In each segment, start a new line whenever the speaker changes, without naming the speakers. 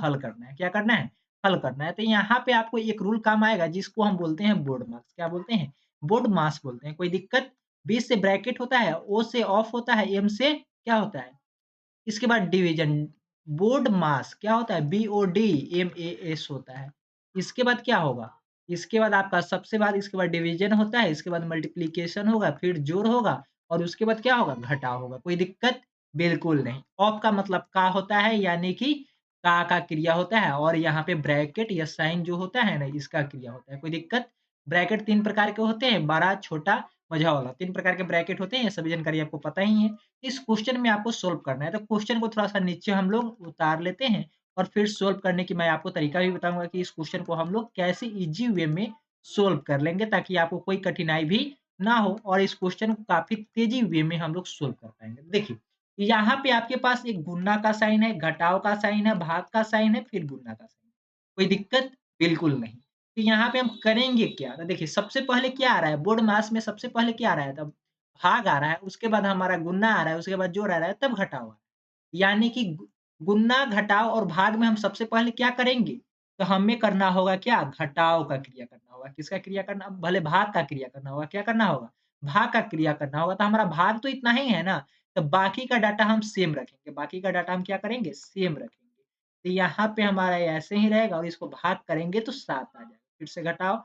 हल करना है। क्या करना है? हल करना है। तो यहाँ पे आपको एक रूल काम आएगा जिसको हम बोलते हैं बोर्ड मास। क्या बोलते हैं? बोर्ड मास बोलते हैं। कोई दिक्कत? बी से ब्रैकेट होता है, ओ से ऑफ होता है, एम से क्या होता है? इसके बाद डिवीजन, बोर्ड मास क्या होता है? BOD MAS होता है। इसके बाद क्या होगा? इसके बाद आपका सबसे बाद इसके बाद डिवीजन होता है, इसके बाद मल्टिप्लिकेशन होगा, फिर जोड़ होगा और उसके बाद क्या होगा? घटाव होगा। कोई दिक्कत? बिल्कुल नहीं। ऑफ का मतलब का होता है यानी कि का क्रिया होता है और यहाँ पे ब्रैकेट या साइन जो होता है ना इसका क्रिया होता है। कोई दिक्कत? ब्रैकेट 3 प्रकार के होते हैं, बड़ा, छोटा, मझा वाला। 3 प्रकार के ब्रैकेट होते हैं, ये सभी जानकारी आपको पता ही है। इस क्वेश्चन में आपको सोल्व करना है, तो क्वेश्चन को थोड़ा-सा नीचे हम लोग उतार लेते हैं और फिर सोल्व करने की मैं आपको तरीका भी बताऊँगा कि इस क्वेश्चन को हम लोग कैसे ईज़ी वे में सोल्व कर लेंगे ताकि आपको कोई कठिनाई भी ना हो और इस क्वेश्चन को काफ़ी तेज़ी वे में हम लोग सोल्व कर पाएँगे। देखिए, यहाँ पे आपके पास एक गुणा का साइन है, घटाव का साइन है, भाग का साइन है, फिर गुणा का साइन है। कोई दिक्कत? बिल्कुल नहीं। तो यहाँ पे हम करेंगे क्या? तो देखिए, सबसे पहले क्या आ रहा है? बोर्ड मास में सबसे पहले क्या आ रहा है? तब भाग आ रहा है, उसके बाद हमारा गुणा आ रहा है, उसके बाद जोड़ आ रहा है, तब घटाव आ रहा है। यानी कि गुणा, घटाव और भाग में हम सबसे पहले क्या करेंगे? तो हमें करना होगा क्या? घटाव का क्रिया करना होगा। किसका क्रिया करना? भले भाग का क्रिया करना होगा। क्या करना होगा? भाग का क्रिया करना होगा। तो हमारा भाग तो इतना ही है ना, तो बाकी का डाटा हम सेम रखेंगे। बाकी का डाटा हम क्या करेंगे? सेम रखेंगे। तो यहाँ पे हमारा ये ऐसे ही रहेगा और इसको भाग करेंगे तो 7 आ जाएगा। फिर से घटाओ,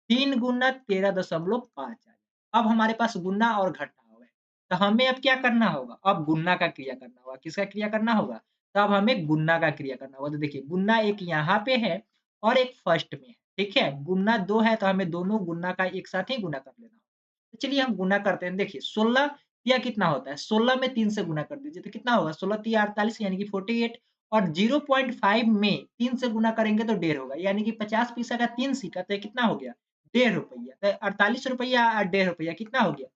3 गुना 13.5 आ जाएगा। अब हमारे पास गुना और घटाव है। तो हमें अब क्या करना होगा? अब गुणा का क्रिया करना होगा। किसका क्रिया करना होगा? तो अब हमें गुणा का क्रिया करना होगा। तो देखिए गुणा एक यहाँ पे है और एक फर्स्ट में है, ठीक है? गुणा 2 है तो हमें दोनों गुणा का एक साथ ही गुणा कर लेना होगा। तो चलिए हम गुणा करते हैं। देखिए 16 या कितना होता है? 16 में 3 से गुणा कर दीजिए तो कितना होगा? 16 तिया 48 यानी कि 48 और 0.5 में 3 से गुणा करेंगे तो 1.5 होगा। यानी कि 50 पैसा का 3 सिक्का तो ये कितना हो गया? ₹1.5 तो ₹48 और ₹1.5 कितना हो गया?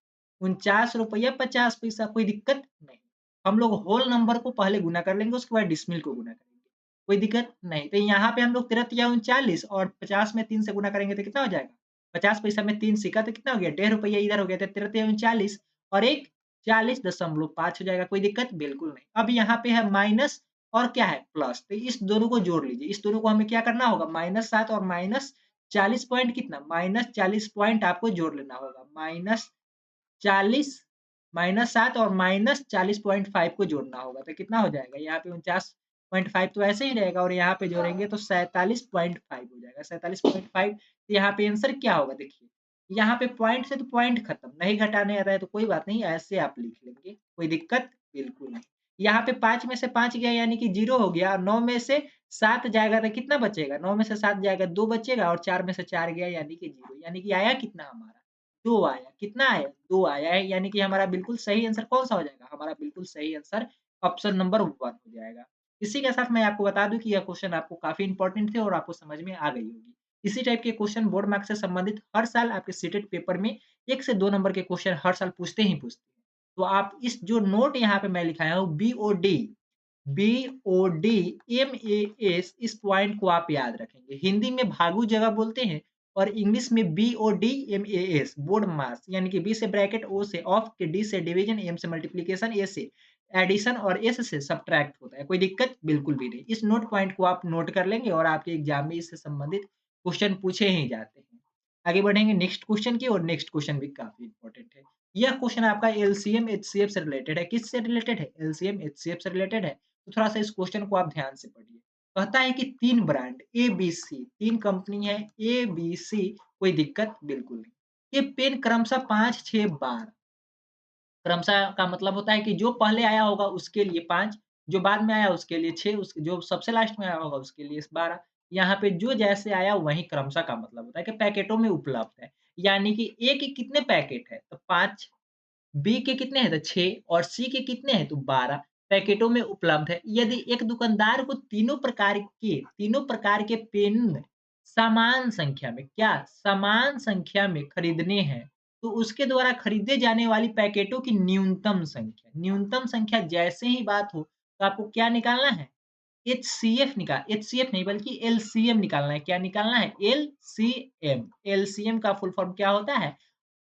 ₹49.50 कोई दिक्कत नहीं। हम लोग होल नंबर को पहले गुना कर लेंगे, उसके बाद डेसिमल को गुना करेंगे। कोई दिक्कत नहीं। तो यहाँ पे हम लोग 13 तिया 39 और 50 में 3 से गुना करेंगे तो कितना हो जाएगा? 50 पैसा में 3 सिक्का तो कितना हो गया? ₹1.5 इधर हो गया तो 13 तिया 39 और एक 40.5 हो जाएगा। कोई दिक्कत? बिल्कुल नहीं। अब यहाँ पे है माइनस और क्या है? प्लस। तो इस दोनों को जोड़ लीजिए। इस दोनों को हमें क्या करना होगा? -7 और -40 पॉइंट कितना? -40 पॉइंट आपको जोड़ लेना होगा। -40 -7 और -40.5 को जोड़ना होगा। तो कितना हो जाएगा? यहाँ पे 49.5 तो ऐसे ही रहेगा और यहाँ पे जोड़ेंगे तो 47.5 हो जाएगा। 47.5 तो यहाँ पे आंसर क्या होगा? देखिए, यहाँ पे पॉइंट से तो पॉइंट खत्म, नहीं घटाने आता है तो कोई बात नहीं, ऐसे आप लिख लेंगे। कोई दिक्कत? बिल्कुल नहीं। यहाँ पे 5 में से 5 गया यानी कि 0 हो गया और 9 में से 7 जाएगा तो कितना बचेगा? 9 में से 7 जाएगा 2 बचेगा और 4 में से 4 गया यानी कि 0 यानी कि आया कितना हमारा? 2 आया। कितना आया? 2 आया है यानी कि हमारा बिल्कुल सही आंसर कौन-सा हो जाएगा? हमारा बिल्कुल सही आंसर ऑप्शन नंबर 1 हो जाएगा। इसी के साथ मैं आपको बता दूँ कि यह क्वेश्चन आपको काफ़ी इम्पोर्टेंट थे और आपको समझ में आ गई होगी। इसी टाइप के क्वेश्चन बोर्ड मार्क्स से संबंधित हर साल आपके सीटेट पेपर में 1 से 2 नंबर के क्वेश्चन हर साल पूछते ही पूछते हैं। तो आप इस जो नोट यहाँ पे मैं लिखाया हूँ BOD MAS इस पॉइंट को आप याद रखेंगे। हिंदी में भागु जगह बोलते हैं और इंग्लिश में BOD MAS बोर्ड मास यानी कि B से ब्रैकेट, O से ऑफ, के D से डिवीजन, M से मल्टीप्लिकेशन, A से एडिशन और S से सब्ट्रैक्ट होता है। कोई दिक्कत? बिल्कुल भी नहीं। इस नोट पॉइंट को आप नोट कर लेंगे और आपके एग्जाम में इससे संबंधित क्वेश्चन पूछे ही जाते हैं। आगे बढ़ेंगे नेक्स्ट क्वेश्चन की और नेक्स्ट क्वेश्चन भी काफ़ी इम्पोर्टेंट है। यह क्वेश्चन आपका एलसीएम एचसीएफ से रिलेटेड है। किससे रिलेटेड है? एलसीएम एचसीएफ से रिलेटेड है। तो थोड़ा-सा इस क्वेश्चन को आप ध्यान से पढ़िए। कहता है कि 3 ब्रांड एबीसी 3 कंपनी है एबीसी कोई दिक्कत बिल्कुल नहीं। ये पेन क्रमशः 5, 6, 12 क्रमशः का मतलब होता है कि जो पहले आया होगा उसके लिए 5, जो बाद में आया उसके लिए 6, उस जो सबसे लास्ट में आया होगा उसके लिए 12। यहाँ पे जो जैसे आया वही क्रमशः का मतलब होता है कि पैकेटों में उपलब्ध है। यानी कि ए के कितने पैकेट है? तो 5, बी के कितने हैं? तो 6 और सी के कितने हैं? तो 12 पैकेटों में उपलब्ध है। यदि एक दुकानदार को तीनों प्रकार के पेन समान संख्या में क्या? समान संख्या में खरीदने हैं, तो उसके द्वारा खरीदे जाने वाली पैकेटों की न्यूनतम संख्या जैसे ही बात हो, तो आपको क्या निकालना है? एचसीएफ नहीं बल्कि एलसीएम निकालना है। क्या निकालना है? एलसीएम। एलसीएम का फुल फॉर्म क्या होता है?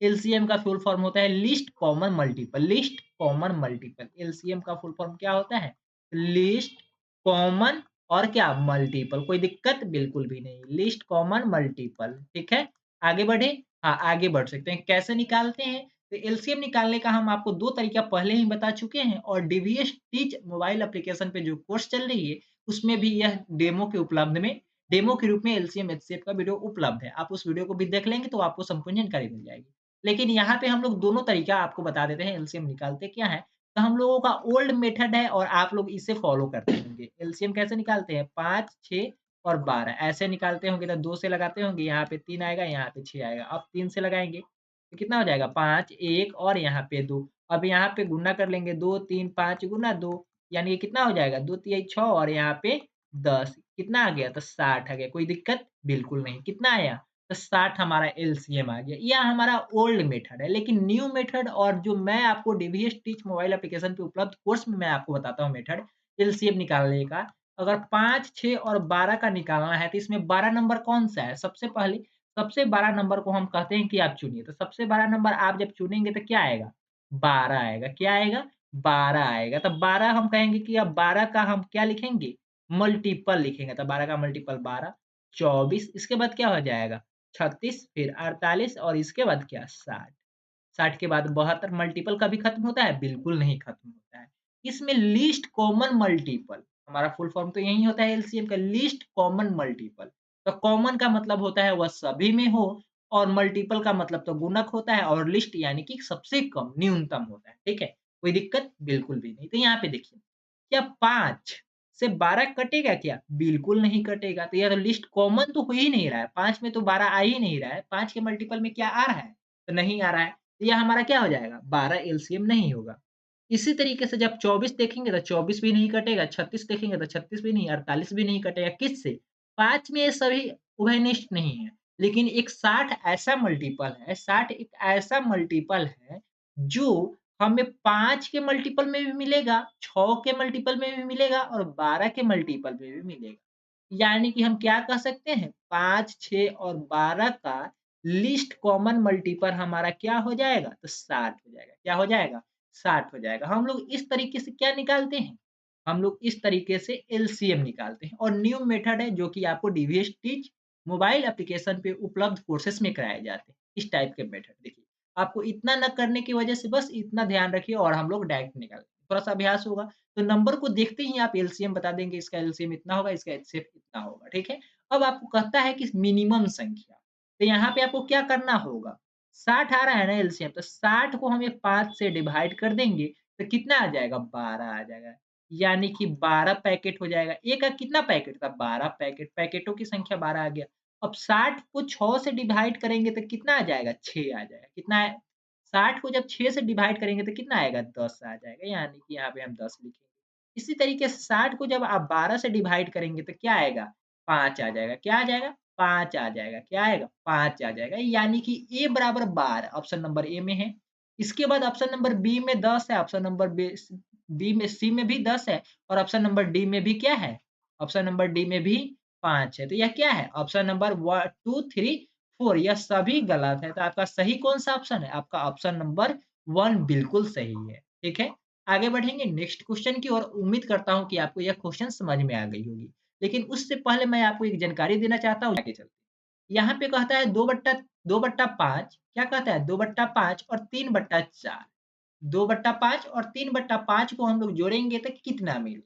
एलसीएम का फुल फॉर्म होता है लिस्ट कॉमन मल्टीपल। एलसीएम का फुल फॉर्म क्या होता है? लिस्ट कॉमन और क्या मल्टीपल, कोई दिक्कत बिल्कुल भी नहीं। लीस्ट कॉमन मल्टीपल, ठीक है? आगे बढ़े? हाँ, आगे बढ़ सकते हैं। कैसे निकालते हैं? तो एलसीएम निकालने का हम आपको 2 तरीका पहले ही बता चुके हैं और डीवीएस टीच मोबाइल एप्लीकेशन पे जो कोर्स चल रही है, उसमें भी यह डेमो के रूप में एलसीएम एचसीएफ का वीडियो उपलब्ध है। आप उस वीडियो को भी देख लेंगे तो आपको संपूर्ण जानकारी मिल जाएगी। लेकिन यहाँ पे हम लोग दोनों तरीका आपको बता देते हैं एलसीएम निकालते क्या है। तो हम लोगों का ओल्ड मेथड है और आप लोग इसे फॉलो करते होंगे। एलसीएम कैसे निकालते हैं? 5, 6 और 12 ऐसे निकालते होंगे तो 2 से लगाते होंगे, यहाँ पे 3 आएगा, यहाँ पे 6 आएगा। अब 3 से लगाएँगे, तो कितना हो जाएगा? 5, 1 और यहाँ पे 2। अब यहाँ पे गुणा कर लेंगे 2, 3, 5 गुना 2 यानी कि कितना हो जाएगा? 2 तिया 6 और यहाँ पे 10 कितना आ गया? तो 60 आ गया। कोई दिक्कत? बिल्कुल नहीं। कितना आया? तो 60 हमारा एलसीएम आ गया। यह हमारा ओल्ड मेथड है, लेकिन न्यू मेथड और जो मैं आपको डीवीएस टीच मोबाइल एप्लीकेशन पे उपलब्ध कोर्स में मैं आपको बताता हूँ मेथड एलसीएम निकालने का। अगर 5, 6 और 12 का निकालना है तो इसमें 12 नंबर कौन-सा है? सबसे बड़ा नंबर को हम कहते हैं कि आप चुनिए। तो सबसे बड़ा नंबर आप जब चुनेंगे तो क्या आएगा? 12 आएगा। क्या आएगा? 12 आएगा। तो 12 हम कहेंगे कि अब 12 का हम क्या लिखेंगे? मल्टीपल लिखेंगे। तो 12 का मल्टीपल 12, 24 इसके बाद क्या हो जाएगा? 36 फिर 48 और इसके बाद क्या? 60। 60 के बाद 72 मल्टीपल कभी खत्म होता है? बिल्कुल नहीं खत्म होता है। इसमें लीस्ट कॉमन मल्टीपल हमारा फुल फॉर्म तो यही होता है एलसीएम का लीस्ट कॉमन मल्टीपल। तो कॉमन का मतलब होता है वह सभी में हो और मल्टीपल का मतलब तो गुणक होता है और लिस्ट यानी कि सबसे कम न्यूनतम होता है। ठीक है? कोई दिक्कत? बिल्कुल भी नहीं। तो यहाँ पे देखिए, क्या 5 से 12 कटेगा क्या? बिल्कुल नहीं कटेगा। तो यह तो लिस्ट कॉमन तो हो ही नहीं रहा है। 5 में तो 12 आ ही नहीं रहा है। 5 के मल्टीपल में क्या आ रहा है? तो नहीं आ रहा है। तो यह हमारा क्या हो जाएगा? 12 एलसीएम नहीं होगा। इसी तरीके से जब 24 देखेंगे तो 24 भी नहीं कटेगा, 36 देखेंगे तो 36 भी नहीं, 48 भी नहीं कटेगा। किससे? 5 में ये सभी उभयनिष्ठ नहीं है। लेकिन एक 60 ऐसा मल्टीपल है 60 एक ऐसा मल्टीपल है, जो हमें 5 के मल्टीपल में भी मिलेगा, 6 के मल्टीपल में भी मिलेगा और 12 के मल्टीपल में भी मिलेगा। यानी कि हम क्या कह सकते हैं 5, 6 और 12 का लीस्ट कॉमन मल्टीपल हमारा क्या हो जाएगा? तो 60 हो जाएगा। क्या हो जाएगा? 60 हो जाएगा। हम लोग इस तरीके से क्या निकालते हैं? हम लोग इस तरीके से एलसीएम निकालते हैं और न्यू मेथड है जो कि आपको डीवीएस टीच मोबाइल एप्लीकेशन पे उपलब्ध कोर्सेस में कराए जाते हैं। इस टाइप के मेथड देखिए, आपको इतना न करने की वजह से बस इतना ध्यान रखिए और हम लोग डायरेक्ट निकाल थोड़ा-सा अभ्यास होगा तो नंबर को देखते ही आप एलसीएम बता देंगे, इसका एलसीएम इतना होगा, इसका एचसीएफ इतना होगा, ठीक है? अब आपको कहता है कि मिनिमम संख्या, तो यहाँ पे आपको क्या करना होगा? 60 आ रहा है ना एलसीएम, तो 60 को हम ये 5 से डिवाइड कर देंगे, तो कितना आ जाएगा? 12 आ जाएगा। यानी कि 12 पैकेट हो जाएगा। A का कितना पैकेट था? 12 पैकेट, पैकेटों की संख्या 12 आ गया। अब 60 को 6 से डिवाइड करेंगे तो कितना आ जाएगा? 6 आ जाएगा। कितना है? 60 को जब 6 से डिवाइड करेंगे तो कितना आएगा? 10 आ जाएगा, यानी कि यहाँ पे हम 10 लिखेंगे। इसी तरीके से 60 को जब आप 12 से डिवाइड करेंगे तो क्या आएगा? 5 आ जाएगा। क्या आ जाएगा? 5 आ जाएगा। क्या आएगा? 5 आ जाएगा, यानी कि A बराबर 12 ऑप्शन नंबर ए में है। इसके बाद ऑप्शन नंबर बी में 10 है, ऑप्शन नंबर बी में सी में भी 10 है और ऑप्शन नंबर डी में भी क्या है? ऑप्शन नंबर डी में भी 5 है। तो यह क्या है? ऑप्शन नंबर 2, 3 4 यह सभी गलत है। तो आपका सही कौन-सा ऑप्शन है? आपका ऑप्शन नंबर 1 बिल्कुल सही है। ठीक है? आगे बढ़ेंगे नेक्स्ट क्वेश्चन की ओर। उम्मीद करता हूँ कि आपको यह क्वेश्चन समझ में आ गई होगी। लेकिन उससे पहले मैं आपको एक जानकारी देना चाहता हूँ, आगे चलते हैं। यहाँ पे कहता है 2/5 क्या कहता है? 2/5 और 3/4 2/5 और 3/5 को हम लोग जोड़ेंगे तो कितना मिले?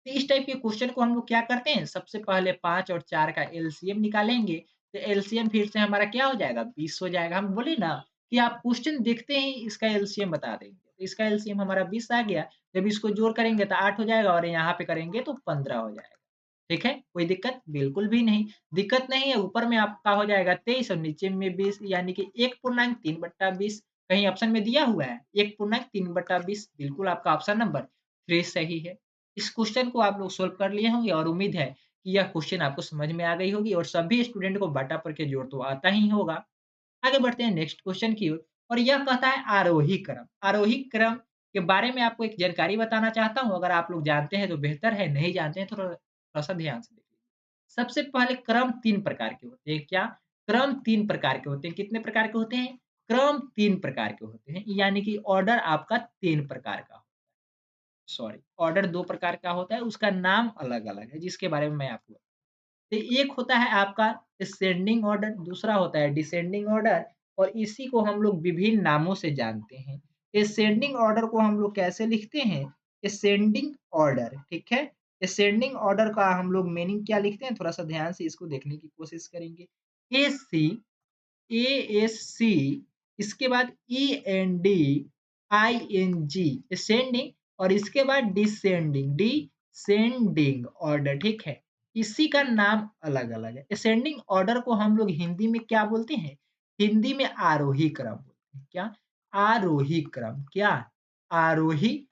तो इस टाइप के क्वेश्चन को हम लोग क्या करते हैं, सबसे पहले 5 और 4 का एलसीएम निकालेंगे, तो एलसीएम फिर से हमारा क्या हो जाएगा? 20 हो जाएगा। हम बोले ना कि आप क्वेश्चन देखते ही इसका एलसीएम बता देंगे। तो इसका एलसीएम हमारा 20 आ गया, जब इसको जोड़ करेंगे तो 8 हो जाएगा और यहाँ पे करेंगे तो 15 हो जाएगा। ठीक है? कोई दिक्कत? बिल्कुल भी नहीं। दिक्कत नहीं है, ऊपर में आपका हो जाएगा 23 और नीचे में 20 यानी कि 1/3/20 कहीं ऑप्शन में दिया हुआ है 1/3/20 बिल्कुल आपका ऑप्शन नंबर 3 सही है। इस क्वेश्चन को आप लोग सॉल्व कर लिए होंगे और उम्मीद है कि यह क्वेश्चन आपको समझ में आ गई होगी और सभी स्टूडेंट को बाटा पर के जोड़ तो आता ही होगा। आगे बढ़ते हैं नेक्स्ट क्वेश्चन की ओर और यह कहता है आरोही क्रम। आरोही क्रम के बारे में आपको एक जानकारी बताना चाहता हूँ, अगर आप लोग जानते हैं तो बेहतर है, नहीं जानते हैं तो थोड़ा-सा ध्यान से देखिए। सबसे पहले क्रम 3 प्रकार के होते हैं। क्या? क्रम 3 प्रकार के होते हैं। कितने प्रकार के होते हैं? क्रम 3 प्रकार के होते हैं, यानी कि ऑर्डर आपका 3 प्रकार का। सॉरी, ऑर्डर 2 प्रकार का होता है, उसका नाम अलग-अलग है, जिसके बारे में मैं आपको तो एक होता है आपका असेंडिंग ऑर्डर, दूसरा होता है डिसेंडिंग ऑर्डर और इसी को हम लोग विभिन्न नामों से जानते हैं। असेंडिंग ऑर्डर को हम लोग कैसे लिखते हैं? असेंडिंग ऑर्डर, ठीक है? असेंडिंग ऑर्डर का हम लोग मीनिंग क्या लिखते हैं? थोड़ा-सा ध्यान से इसको देखने की कोशिश करेंगे। एसी ASC इसके बाद ENDING असेंडिंग और इसके बाद डिसेंडिंग ऑर्डर ठीक है। इसी का नाम अलग-अलग है। असेंडिंग ऑर्डर को हम लोग हिंदी में क्या बोलते हैं? हिंदी में आरोही क्रम बोलते हैं। क्या? आरोही क्रम। क्या? आरोही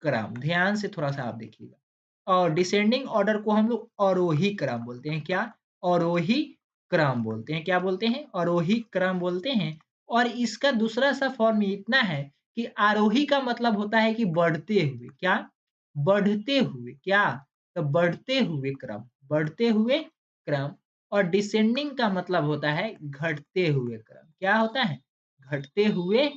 क्रम। ध्यान से थोड़ा-सा आप देखिएगा। और डिसेंडिंग ऑर्डर को हम लोग अवरोही क्रम बोलते हैं। क्या? अवरोही क्रम बोलते हैं। क्या बोलते हैं? अवरोही क्रम बोलते हैं और इसका दूसरा सा फॉर्म इतना है कि आरोही का मतलब होता है कि बढ़ते हुए। क्या? बढ़ते हुए। क्या? तो बढ़ते हुए क्रम, बढ़ते हुए क्रम और डिसेंडिंग का मतलब होता है घटते हुए क्रम। क्या होता है? घटते हुए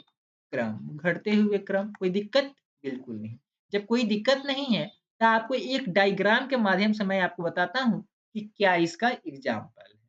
क्रम, घटते हुए क्रम। कोई दिक्कत? बिल्कुल नहीं। जब कोई दिक्कत नहीं है, तो आपको एक डायग्राम के माध्यम से मैं आपको बताता हूँ कि क्या इसका एग्ज़ाम्पल है।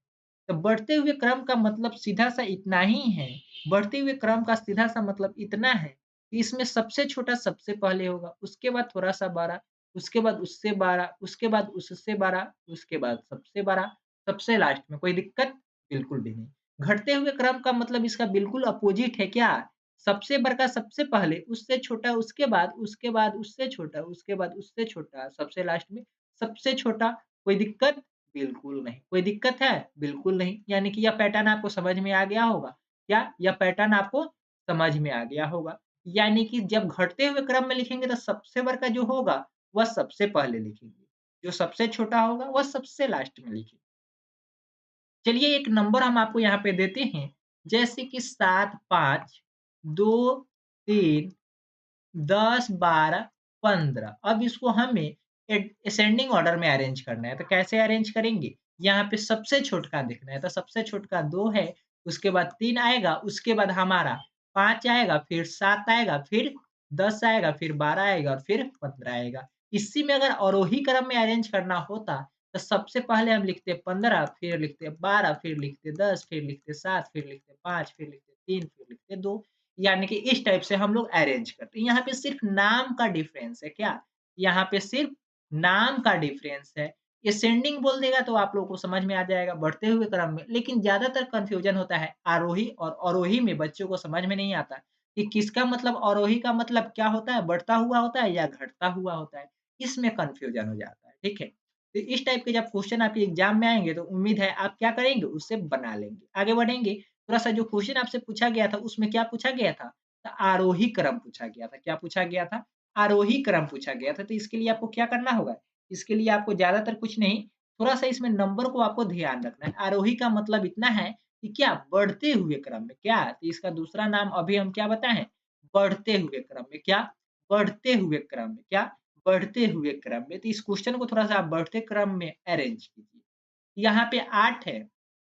तो बढ़ते हुए क्रम का मतलब सीधा-सा इतना ही है। बढ़ते हुए क्रम का सीधा-सा मतलब इतना है कि इसमें सबसे छोटा सबसे पहले होगा, उसके बाद थोड़ा-सा बड़ा, उसके बाद उससे बड़ा, उसके बाद उससे बड़ा, उसके बाद सबसे बड़ा, सबसे लास्ट में। कोई दिक्कत? बिल्कुल भी नहीं। घटते हुए क्रम का मतलब इसका बिल्कुल अपोज़िट है क्या? सबसे बड़का सबसे पहले, उससे छोटा उसके बाद, उसके बाद उससे छोटा, उसके बाद उससे छोटा, सबसे लास्ट में सबसे छोटा। कोई दिक्कत? बिल्कुल नहीं। कोई दिक्कत है? बिल्कुल नहीं। यानी कि यह पैटर्न आपको समझ में आ गया होगा। क्या? यह पैटर्न आपको समझ में आ गया होगा। यानी कि जब घटते हुए क्रम में लिखेंगे तो सबसे बड़का जो होगा, वह सबसे पहले लिखेंगे। जो सबसे छोटा होगा, वह सबसे लास्ट में लिखेंगे। चलिए एक नंबर हम आपको यहाँ पे देते हैं, जैसे कि 7, 5, 2, 3, 10, 12, 15 अब इसको हमें असेंडिंग ऑर्डर में अरेंज करना है, तो कैसे अरेंज करेंगे? यहाँ पे सबसे छोटका देखना है, तो सबसे छोटका 2 है, उसके बाद 3 आएगा, उसके बाद हमारा 5 आएगा, फिर 7 आएगा, फिर 10 आएगा, फिर 12 आएगा और फिर 15 आएगा। इसी में अगर अवरोही क्रम में अरेंज करना होता, तो सबसे पहले हम लिखते 15 फिर लिखते 12 फिर लिखते 10 फिर लिखते 7 फिर लिखते 5 फिर लिखते 3 फिर लिखते 2 यानी कि इस टाइप से हम लोग अरेंज करते हैं। यहाँ पे सिर्फ नाम का डिफरेंस है क्या? यहाँ पे सिर्फ नाम का डिफरेंस है। असेंडिंग बोल देगा तो आप लोगों को समझ में आ जाएगा बढ़ते हुए क्रम में, लेकिन ज़्यादातर कन्फ्यूजन होता है आरोही और अवरोही में बच्चों को समझ में नहीं आता कि किसका मतलब अवरोही का मतलब क्या होता है, बढ़ता हुआ होता है या घटता हुआ होता है। इसमें कन्फ्यूजन हो जाता है, ठीक है? तो इस टाइप के जब क्वेश्चन आपके एग्ज़ाम में आएँगे तो उम्मीद है आप क्या करेंगे, उससे बना लेंगे। आगे बढ़ेंगे थोड़ा-सा जो क्वेश्चन आपसे पूछा गया था, उसमें क्या पूछा गया था? आरोही क्रम पूछा गया था। क्या पूछा गया था? आरोही क्रम पूछा गया था। तो इसके लिए आपको क्या करना होगा? इसके लिए आपको ज़्यादातर कुछ नहीं, थोड़ा-सा इसमें नंबर को आपको ध्यान रखना है। आरोही का मतलब इतना है कि क्या बढ़ते हुए क्रम में, क्या? तो इसका दूसरा नाम अभी हम क्या बताए हैं? बढ़ते हुए क्रम में। क्या? बढ़ते हुए क्रम में। क्या? बढ़ते हुए क्रम में। तो इस क्वेश्चन को थोड़ा-सा आप बढ़ते क्रम में अरेंज कीजिए। यहाँ पे 8 है।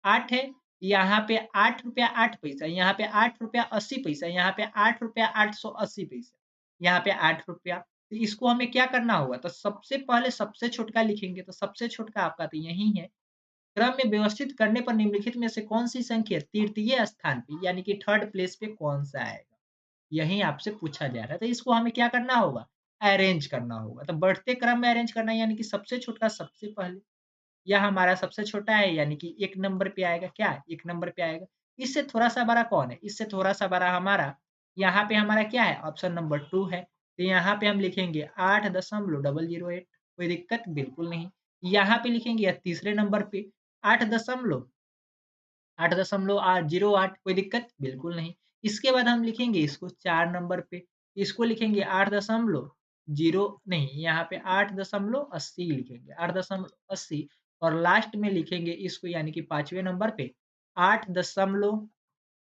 8 है, यहाँ पे ₹8 8 पैसा, यहाँ पे ₹8 80 पैसा, यहाँ पे ₹8 880 पैसा, यहाँ पे ₹8 तो इसको हमें क्या करना होगा? तो सबसे पहले सबसे छोटका लिखेंगे, तो सबसे छोटका आपका तो यही है। क्रम में व्यवस्थित करने पर निम्नलिखित में से कौन-सी संख्या तृतीय स्थान पे यानी कि थर्ड प्लेस पे कौन-सा आएगा? यही आपसे पूछा जा रहा है। तो इसको हमें क्या करना होगा? अरेंज करना होगा। तो बढ़ते क्रम में अरेंज करना है यानी कि सबसे छोटका सबसे पहले। यह हमारा सबसे छोटा है यानी कि 1 नंबर पे आएगा क्या? 1 नंबर पे आएगा। इससे थोड़ा-सा बड़ा कौन है? इससे थोड़ा-सा बड़ा हमारा यहाँ पे हमारा क्या है? ऑप्शन नंबर 2 है। तो यहाँ पे हम लिखेंगे 8.008 कोई दिक्कत? बिल्कुल नहीं। यहाँ पे लिखेंगे या तीसरे नंबर पे 8.08 कोई दिक्कत? बिल्कुल नहीं। इसके बाद हम लिखेंगे इसको 4 नंबर पे, इसको लिखेंगे 8.0 नहीं, यहाँ पे 8.80 लिखेंगे, 8.80 और लास्ट में लिखेंगे इसको यानी कि 5वें नंबर पे 8 दशमलव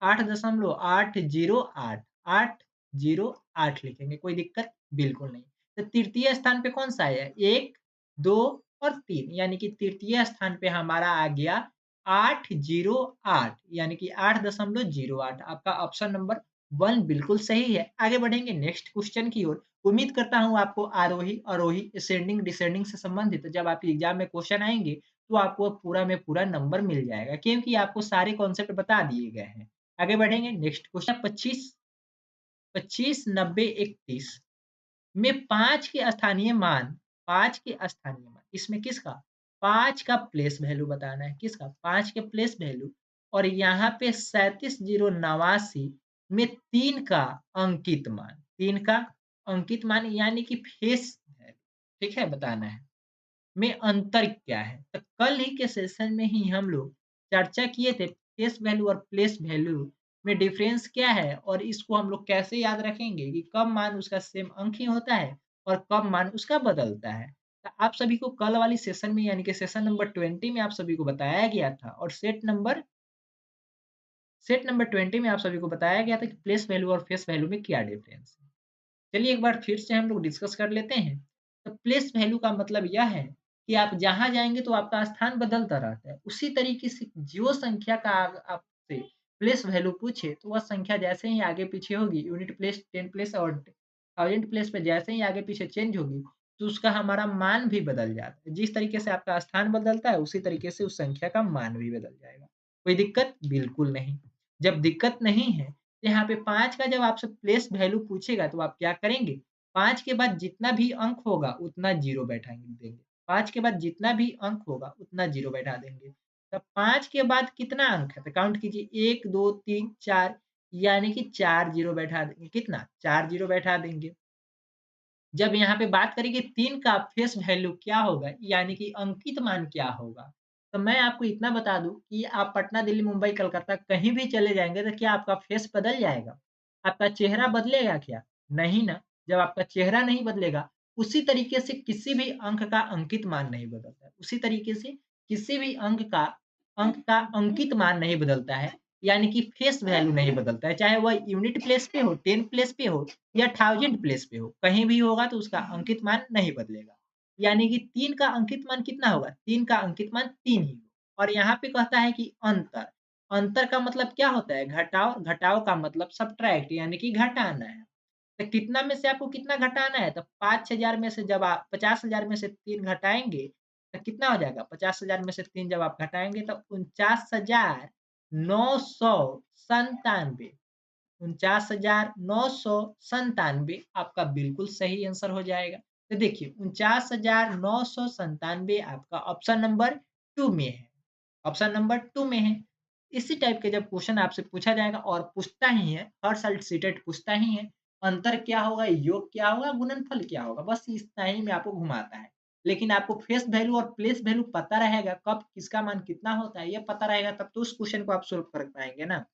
8.808 808 लिखेंगे, कोई दिक्कत? बिल्कुल नहीं। तो तृतीय स्थान पे कौन-सा आया? 1, 2 और 3 यानी कि तृतीय स्थान पे हमारा आ गया 808 यानी कि 8.08 आपका ऑप्शन नंबर 1 बिल्कुल सही है। आगे बढ़ेंगे नेक्स्ट क्वेश्चन की ओर। उम्मीद करता हूँ आपको आरोही, अवरोही, असेंडिंग, डिसेंडिंग से संबंधित जब आपके एग्ज़ाम में क्वेश्चन आएँगे, तो आपको पूरा में पूरा नंबर मिल जाएगा क्योंकि आपको सारे कॉन्सेप्ट बता दिए गए हैं। आगे बढ़ेंगे नेक्स्ट क्वेश्चन 25, 90, 31 में 5 के स्थानीय मान 5 के स्थानीय मान इसमें किसका? 5 का प्लेस वैल्यू बताना है। किसका? 5 के प्लेस वैल्यू और यहाँ पे 37,089 में 3 का अंकित मान 3 का अंकित मान यानी कि फेस वैल्यू, ठीक है? बताना है। में अंतर क्या है? तो कल ही के सेशन में ही हम लोग चर्चा किए थे फेस वैल्यू और प्लेस वैल्यू में डिफरेंस क्या है और इसको हम लोग कैसे याद रखेंगे कि कब मान उसका सेम अंक ही होता है और कब मान उसका बदलता है। तो आप सभी को कल वाली सेशन में यानी कि सेशन नंबर 20 में आप सभी को बताया गया था और सेट नंबर 20 में आप सभी को बताया गया था कि प्लेस वैल्यू और फेस वैल्यू में क्या डिफरेंस है। चलिए एक बार फिर से हम लोग डिस्कस कर लेते हैं। तो प्लेस वैल्यू का मतलब यह है कि आप जहाँ जाएँगे तो आपका स्थान बदलता रहता है। उसी तरीके से जो संख्या का आपसे प्लेस वैल्यू पूछे तो वह संख्या जैसे ही आगे-पीछे होगी यूनिट प्लेस, 10 प्लेस और थाउजेंड प्लेस पे जैसे ही आगे-पीछे चेंज होगी तो उसका हमारा मान भी बदल जाता है। जिस तरीके से आपका स्थान बदलता है उसी तरीके से उस संख्या का मान भी बदल जाएगा। कोई दिक्कत? बिल्कुल नहीं। जब दिक्कत नहीं है यहाँ पे 5 का जब आपसे प्लेस वैल्यू पूछेगा तो आप क्या करेंगे? 5 के बाद जितना भी अंक होगा उतना 0 बैठाएँगे देंगे। 5 के बाद जितना भी अंक होगा उतना 0 बैठा देंगे। तब 5 के बाद कितना अंक है? तो काउंट कीजिए 1, 2, 3, 4 यानी कि 4 0 बैठा देंगे। कितना? 4 0 बैठा देंगे। जब यहाँ पे बात करें कि 3 का फेस वैल्यू क्या होगा, यानी कि अंकित मान क्या होगा? तो मैं आपको इतना बता दूँ कि आप पटना, दिल्ली, मुंबई, कलकत्ता कहीं भी चले जाएँगे तो क्या आपका फेस बदल जाएगा? आपका चेहरा बदलेगा क्या? नहीं ना। जब आपका चेहरा नहीं बदलेगा, उसी तरीके से किसी भी अंक का अंकित मान नहीं बदलता है। उसी तरीके से किसी भी अंक का अंकित मान नहीं बदलता है, यानी कि फेस वैल्यू नहीं बदलता है। चाहे वह यूनिट प्लेस पे हो, 10 प्लेस पे हो या थाउजेंड प्लेस पे हो, कहीं भी होगा तो उसका अंकित मान नहीं बदलेगा। यानी कि 3 का अंकित मान कितना होगा? 3 का अंकित मान 3 ही होगा। और यहाँ पे कहता है कि अंतर, अंतर का मतलब क्या होता है? घटाव, घटाव का मतलब सब्ट्रैक्ट यानी कि घटाना है। तो कितना में से आपको कितना घटाना है? तो 5,000 में से जब आप 50,000 में से 3 घटाएँगे, तो कितना हो जाएगा? 50,000 में से 3 जब आप घटाएँगे तो 49,997 49,997 आपका बिल्कुल सही आंसर हो जाएगा। तो देखिए 49,997 आपका ऑप्शन नंबर 2 में है। ऑप्शन नंबर 2 में है। इसी टाइप के जब क्वेश्चन आपसे पूछा जाएगा और पूछता ही है, हर साल सीटेट पूछता ही है, अंतर क्या होगा, योग क्या होगा, गुणनफल क्या होगा, बस इतना ही में आपको घुमाता है। लेकिन आपको फेस वैल्यू और प्लेस वैल्यू पता रहेगा, कब किसका मान कितना होता है, ये पता रहेगा तब तो उस क्वेश्चन को आप सॉल्व कर पाएँगे ना।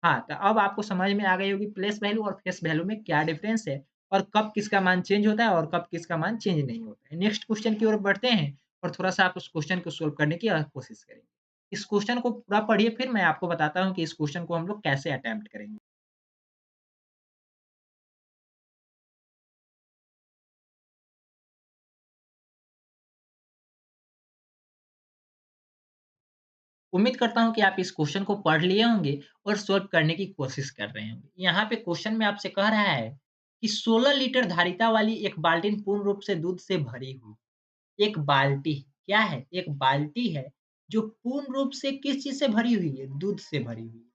हाँ, तो अब आपको समझ में आ गई होगी प्लेस वैल्यू और फेस वैल्यू में क्या डिफरेंस है और कब किसका मान चेंज होता है और कब किसका मान चेंज नहीं होता है। नेक्स्ट क्वेश्चन की ओर बढ़ते हैं और थोड़ा-सा आप उस क्वेश्चन को सॉल्व करने की कोशिश करेंगे। इस क्वेश्चन को पूरा पढ़िए फिर मैं आपको बताता हूँ कि इस क्वेश्चन को हम लोग कैसे अटेम्प्ट करेंगे। उम्मीद करता हूँ कि आप इस क्वेश्चन को पढ़ लिए होंगे और सॉल्व करने की कोशिश कर रहे होंगे। यहाँ पे क्वेश्चन में आपसे कह रहा है कि 16 लीटर धारिता वाली एक बाल्टी पूर्ण रूप से दूध से भरी हुई। एक बाल्टी क्या है? एक बाल्टी है जो पूर्ण रूप से किस चीज़ से भरी हुई है? दूध से भरी हुई है।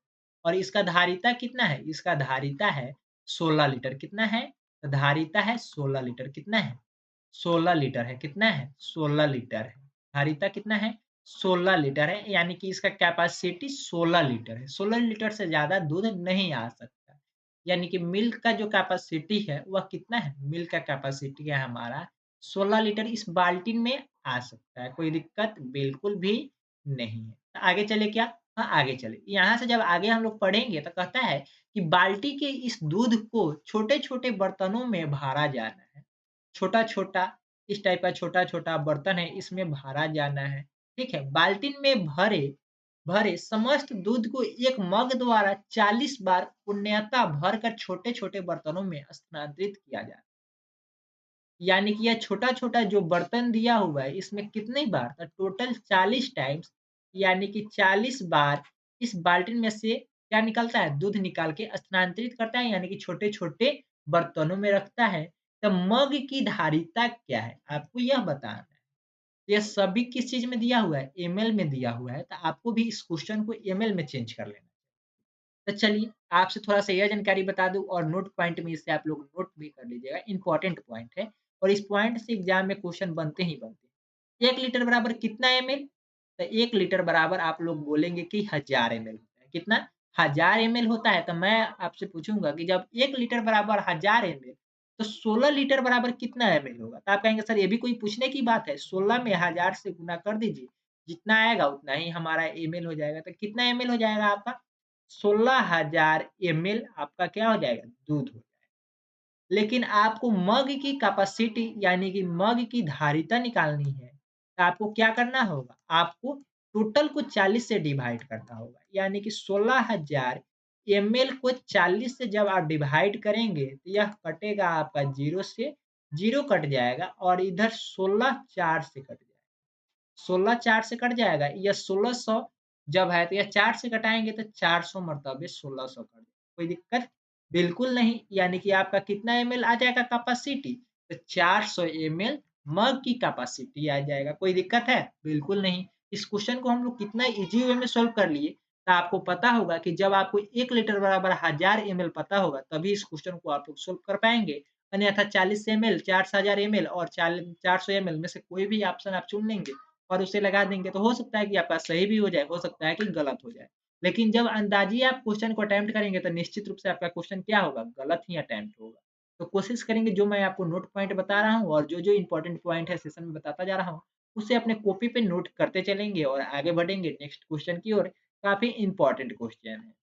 और इसका धारिता कितना है? इसका धारिता है 16 लीटर। कितना है? तो धारिता है 16 लीटर। कितना है? 16 लीटर है। कितना है? 16 लीटर है। धारिता कितना है? 16 लीटर है यानी कि इसका कैपेसिटी 16 लीटर है। 16 लीटर से ज़्यादा दूध नहीं आ सकता। यानी कि मिल्क का जो कैपेसिटी है वह कितना है? मिल्क का कैपेसिटी है हमारा 16 लीटर इस बाल्टी में आ सकता है। कोई दिक्कत बिल्कुल भी नहीं है। तो आगे चले क्या? हाँ, आगे चले। यहाँ से जब आगे हम लोग पढ़ेंगे तो कहता है कि बाल्टी के इस दूध को छोटे-छोटे बर्तनों में भरा जाना है। छोटा-छोटा इस टाइप का छोटा-छोटा बर्तन है, इसमें भरा जाना है, ठीक है? बाल्टी में भरे भरे समस्त दूध को एक मग द्वारा 40 बार पुण्यतः भरकर छोटे-छोटे बर्तनों में स्थानांतरित किया जाए। यानी कि यह छोटा-छोटा जो बर्तन दिया हुआ है, इसमें कितनी बार? टोटल 40 टाइम्स यानी कि 40 बार इस बाल्टी में से क्या निकलता है? दूध निकाल के स्थानांतरित करता है यानी कि छोटे-छोटे बर्तनों में रखता है। तो मग की धारिता क्या है? आपको यह बताना है। ये सभी किस चीज़ में दिया हुआ है? एमएल में दिया हुआ है, तो आपको भी इस क्वेश्चन को एमएल में चेंज कर लेना। तो चलिए, आपसे थोड़ा-सा यह जानकारी बता दूँ और नोट पॉइंट में इसे आप लोग नोट भी कर लीजिएगा, इम्पोर्टेंट पॉइंट है और इस पॉइंट से एग्ज़ाम में क्वेश्चन बनते ही बनते हैं। 1 लीटर बराबर कितना एमएल? तो 1 लीटर बराबर आप लोग बोलेंगे कि 1000 एमएल होता है। कितना? 1000 एमएल होता है, तो मैं आपसे पूछूँगा कि जब 1 लीटर बराबर 1000 एमएल, तो 16 लीटर बराबर कितना एमएल होगा? तो आप कहेंगे सर ये भी कोई पूछने की बात है, 16 में 1000 से गुना कर दीजिए, जितना आएगा उतना ही हमारा एमएल हो जाएगा। तो कितना एमएल हो जाएगा आपका? 16,000 एमएल आपका क्या हो जाएगा? दूध हो जाएगा। लेकिन आपको मग की कैपेसिटी यानी कि मग की धारिता निकालनी है, तो आपको क्या करना होगा? आपको टोटल को 40 से डिवाइड करना होगा। यानी कि 16,000 एमएल को 40 से जब आप डिवाइड करेंगे, तो यह कटेगा आपका 0 से, 0 कट जाएगा और इधर 16 4 से कट जाएगा। 16 4 से कट जाएगा, यह 1600 जब है तो यह 4 से घटाएँगे तो 400 मर्तबे 1600 कट जाएगा। कोई दिक्कत? बिल्कुल नहीं, यानी कि आपका कितना एमएल आ जाएगा कैपेसिटी? तो 400 एमएल मग की कैपेसिटी आ जाएगा। कोई दिक्कत है? बिल्कुल नहीं। इस क्वेश्चन को हम लोग कितना ईज़ी वे में सॉल्व कर लिए, तो आपको पता होगा कि जब आपको 1 लीटर बराबर 1000 एमएल पता होगा, तभी इस क्वेश्चन को आप लोग सॉल्व कर पाएँगे। अन्यथा 40 एमएल, 4000 एमएल और 400 एमएल में से कोई भी ऑप्शन आप चुन लेंगे और उसे लगा देंगे, तो हो सकता है कि आपका सही भी हो जाए, हो सकता है कि गलत हो जाए। लेकिन जब अंदाज़ी आप क्वेश्चन को अटेम्प्ट करेंगे, तो निश्चित रूप से आपका क्वेश्चन क्या होगा? गलत ही अटेम्प्ट होगा। तो कोशिश करेंगे जो मैं आपको नोट पॉइंट बता रहा हूँ और जो-जो इम्पोर्टेंट पॉइंट है सेशन में बताता जा रहा हूँ, उसे अपने कॉपी पे नोट करते चलेंगे और आगे बढ़ेंगे नेक्स्ट क्वेश्चन की ओर। काफ़ी इम्पोर्टेंट क्वेश्चन है।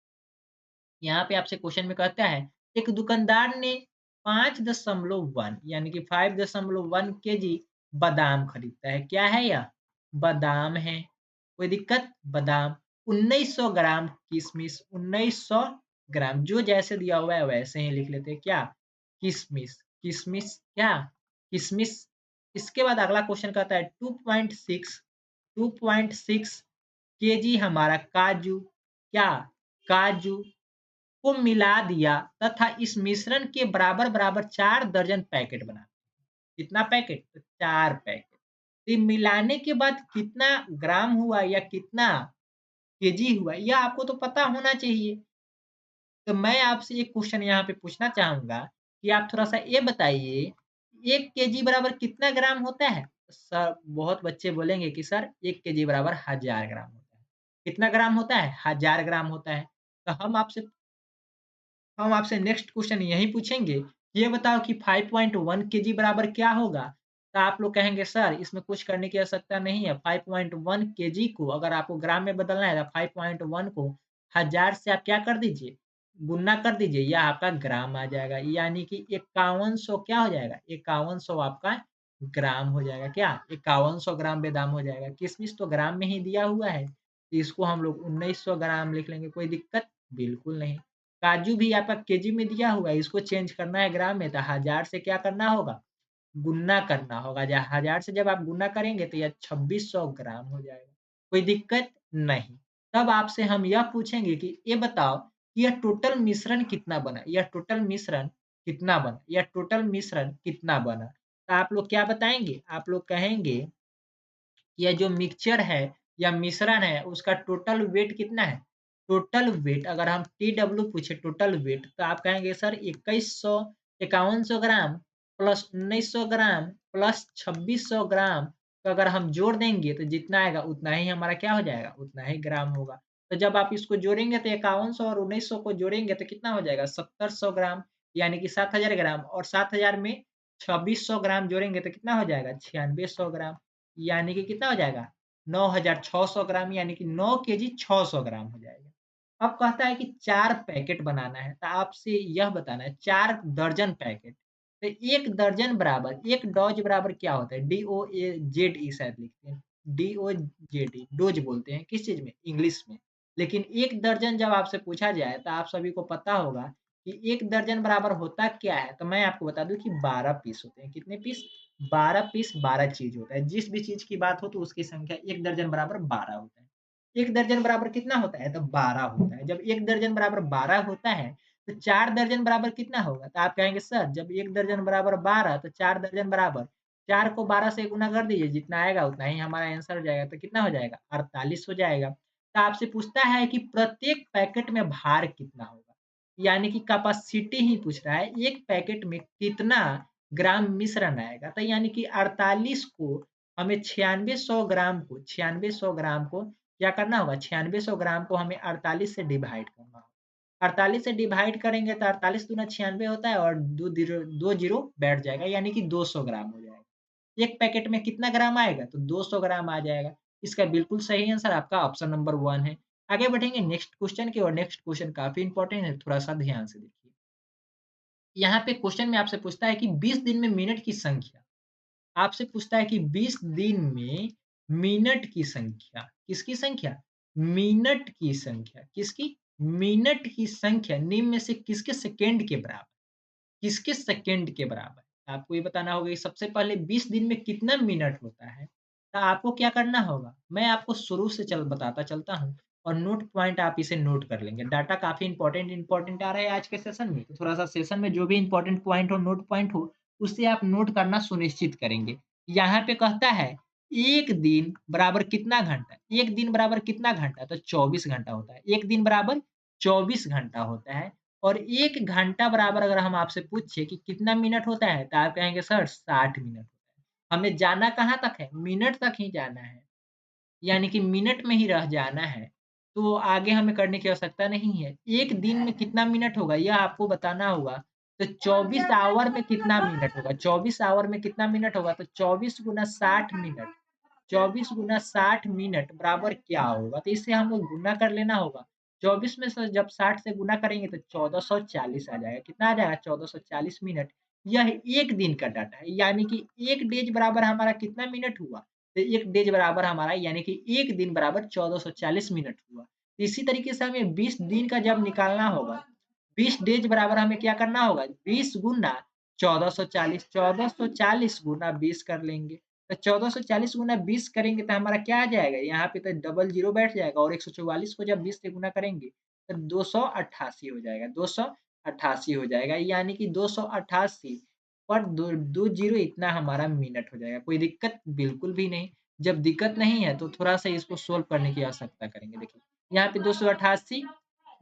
यहाँ पे आपसे क्वेश्चन में कहता है, एक दुकानदार ने 5.1 यानी कि 5.1 केजी बादाम खरीदता है। क्या है यह? बादाम है। कोई दिक्कत? बादाम। 1900 ग्राम किशमिश, 1900 ग्राम जो जैसे दिया हुआ है वैसे ही लिख लेते हैं। क्या? किशमिश। किशमिश क्या? किशमिश। इसके बाद अगला क्वेश्चन कहता है 2.6 केजी हमारा काजू। क्या? काजू को मिला दिया तथा इस मिश्रण के बराबर-बराबर 4 दर्जन पैकेट बना। कितना पैकेट? तो 4 पैकेट। तो ये मिलाने के बाद कितना ग्राम हुआ या कितना केजी हुआ, यह आपको तो पता होना चाहिए। तो मैं आपसे एक क्वेश्चन यहाँ पे पूछना चाहूँगा कि आप थोड़ा-सा ये बताइए, 1 केजी बराबर कितना ग्राम होता है? सर बहुत बच्चे बोलेंगे कि सर 1 केजी बराबर 1000 ग्राम होता है। कितना ग्राम होता है? 1000 ग्राम होता है। तो हम आपसे नेक्स्ट क्वेश्चन यही पूछेंगे, ये बताओ कि 5.1 केजी बराबर क्या होगा? तो आप लोग कहेंगे सर इसमें कुछ करने की आवश्यकता नहीं है, 5.1 केजी को अगर आपको ग्राम में बदलना है तो 5.1 को 1000 से आप क्या कर दीजिए? गुना कर दीजिए, यह आपका ग्राम आ जाएगा। यानी कि 5100 क्या हो जाएगा? 5100 आपका ग्राम हो जाएगा। क्या? 5100 ग्राम बादाम हो जाएगा। किशमिश तो ग्राम में ही दिया हुआ है, तो इसको हम लोग 1900 ग्राम लिख लेंगे। कोई दिक्कत? बिल्कुल नहीं। काजू भी आपका केजी में दिया हुआ है, इसको चेंज करना है ग्राम में तो 1000 से क्या करना होगा? गुना करना होगा। 1000 से जब आप गुना करेंगे तो यह 2600 ग्राम हो जाएगा। कोई दिक्कत? नहीं। तब आपसे हम यह पूछेंगे कि ये बताओ कि यह टोटल मिश्रण कितना बना? यह टोटल मिश्रण कितना बना? यह टोटल मिश्रण कितना बना? तो आप लोग क्या बताएँगे? आप लोग कहेंगे यह जो मिक्सचर है या मिश्रण है उसका टोटल वेट कितना है? टोटल वेट अगर हम TW पूछे टोटल वेट तो आप कहेंगे sir 2100 5100 gram plus 1900 gram plus 2600 ग्राम तो अगर हम जोड़ देंगे तो जितना आएगा उतना ही हमारा क्या हो जाएगा? उतना ही ग्राम होगा। तो जब आप इसको जोड़ेंगे तो 5100 और 1900 को जोड़ेंगे तो कितना हो जाएगा? 7700 ग्राम यानी कि 7000 ग्राम और 7000 में 2600 ग्राम जोड़ेंगे तो कितना हो जाएगा? 9600 ग्राम। यानी कि कितना हो जाएगा? 9600 ग्राम यानी कि 9 केजी 600 ग्राम हो जाएगा। अब कहता है कि 4 पैकेट बनाना है, तो आपसे यह बताना है 4 दर्जन पैकेट। तो 1 दर्जन बराबर 1 डोज़ बराबर क्या होता है? DOAZE शायद लिखते हैं। DOZE डोज़ बोलते हैं किस चीज़ में? इंग्लिश में। लेकिन 1 दर्जन जब आपसे पूछा जाए तो आप सभी को पता होगा कि 1 दर्जन बराबर होता क्या है? तो मैं आपको बता दूँ कि 12 पीस होते हैं। कितने पीस? 12 पीस 12 चीज़ होता है। जिस भी चीज़ की बात हो तो उसकी संख्या 1 दर्जन बराबर 12 होता है। 1 दर्जन बराबर कितना होता है? तो 12 होता है। जब 1 दर्जन बराबर 12 होता है, तो 4 दर्जन बराबर कितना होगा? तो आप कहेंगे सर जब 1 दर्जन बराबर 12 तो 4 दर्जन बराबर 4 को 12 से गुना कर दीजिए, जितना आएगा उतना ही हमारा आंसर हो जाएगा। तो कितना हो जाएगा? 48 हो जाएगा। तो आपसे पूछता है कि प्रत्येक पैकेट में भार कितना होगा? यानी कि कैपेसिटी ही पूछ रहा है, एक पैकेट में कितना ग्राम मिश्रण आएगा? तो यानी कि 48 को हमें 9600 ग्राम को क्या करना होगा? 9600 ग्राम को हमें 48 से डिवाइड करना होगा। 48 से डिवाइड करेंगे तो 48 दूना 96 होता है और 2 जीरो बैठ जाएगा, यानी कि 200 ग्राम हो जाएगा। एक पैकेट में कितना ग्राम आएगा? तो 200 ग्राम आ जाएगा। इसका बिल्कुल सही आंसर आपका ऑप्शन नंबर 1 है। आगे बढ़ेंगे नेक्स्ट क्वेश्चन की ओर। नेक्स्ट क्वेश्चन काफ़ी इंपोर्टेंट है, थोड़ा-सा ध्यान से देखिए। यहाँ पे क्वेश्चन में आपसे पूछता है कि 20 दिन में मिनट की संख्या, आपसे पूछता है कि 20 दिन में मिनट की संख्या, किसकी संख्या? मिनट की संख्या, किसकी? मिनट की संख्या निम्न में से किसके सेकंड के बराबर? किसके सेकंड के बराबर? आपको ये बताना होगा कि सबसे पहले 20 दिन में कितना मिनट होता है? तो आपको क्या करना होगा? मैं आपको शुरू से बताता चलता हूँ और नोट पॉइंट आप इसे नोट कर लेंगे। डाटा काफ़ी इम्पोर्टेंट आ रहा है आज के सेशन में, तो थोड़ा-सा सेशन में जो भी इम्पोर्टेंट पॉइंट हो, नोट पॉइंट हो, उसे आप नोट करना सुनिश्चित करेंगे। यहाँ पे कहता है 1 दिन बराबर कितना घंटा? 1 दिन बराबर कितना घंटा? तो 24 घंटा होता है। 1 दिन बराबर 24 घंटा होता है। और 1 घंटा बराबर अगर हम आपसे पूछे कि कितना मिनट होता है? तो आप कहेंगे सर 60 मिनट होता है। हमें जाना कहाँ तक है? मिनट तक ही जाना है। यानी कि मिनट में ही रह जाना है। तो आगे हमें करने की आवश्यकता नहीं है। 1 दिन में कितना मिनट होगा यह आपको बताना होगा। तो 24 आवर में कितना मिनट होगा? 24 आवर में कितना मिनट होगा? तो 24 गुना 60 मिनट। 24 गुना 60 मिनट बराबर क्या होगा? तो इसे हम लोग गुना कर लेना होगा। 24 में से जब 60 से गुना करेंगे तो 1440 आ जाएगा। कितना आ जाएगा? 1440 मिनट। यह 1 दिन का डाटा है। यानी कि 1 डेज बराबर हमारा कितना मिनट हुआ? तो 1 डेज बराबर हमारा यानी कि 1 दिन बराबर 1440 मिनट हुआ। इसी तरीके से हमें 20 दिन का जब निकालना होगा, 20 डेज बराबर हमें क्या करना होगा? 20 गुना 1440, 1440 गुना 20 कर लेंगे। तो 1440 गुना 20 करेंगे तो हमारा क्या आ जाएगा? यहाँ पे तो डबल ज़ीरो बैठ जाएगा और 144 को जब 20 से गुना करेंगे तो 288 हो जाएगा, 288 हो जाएगा। यानी कि 288 पर दो जीरो इतना हमारा मिनट हो जाएगा। कोई दिक्कत बिल्कुल भी नहीं। जब दिक्कत नहीं है तो थोड़ा-सा इसको सोल्व करने की आवश्यकता करेंगे। देखिए, यहाँ पे 288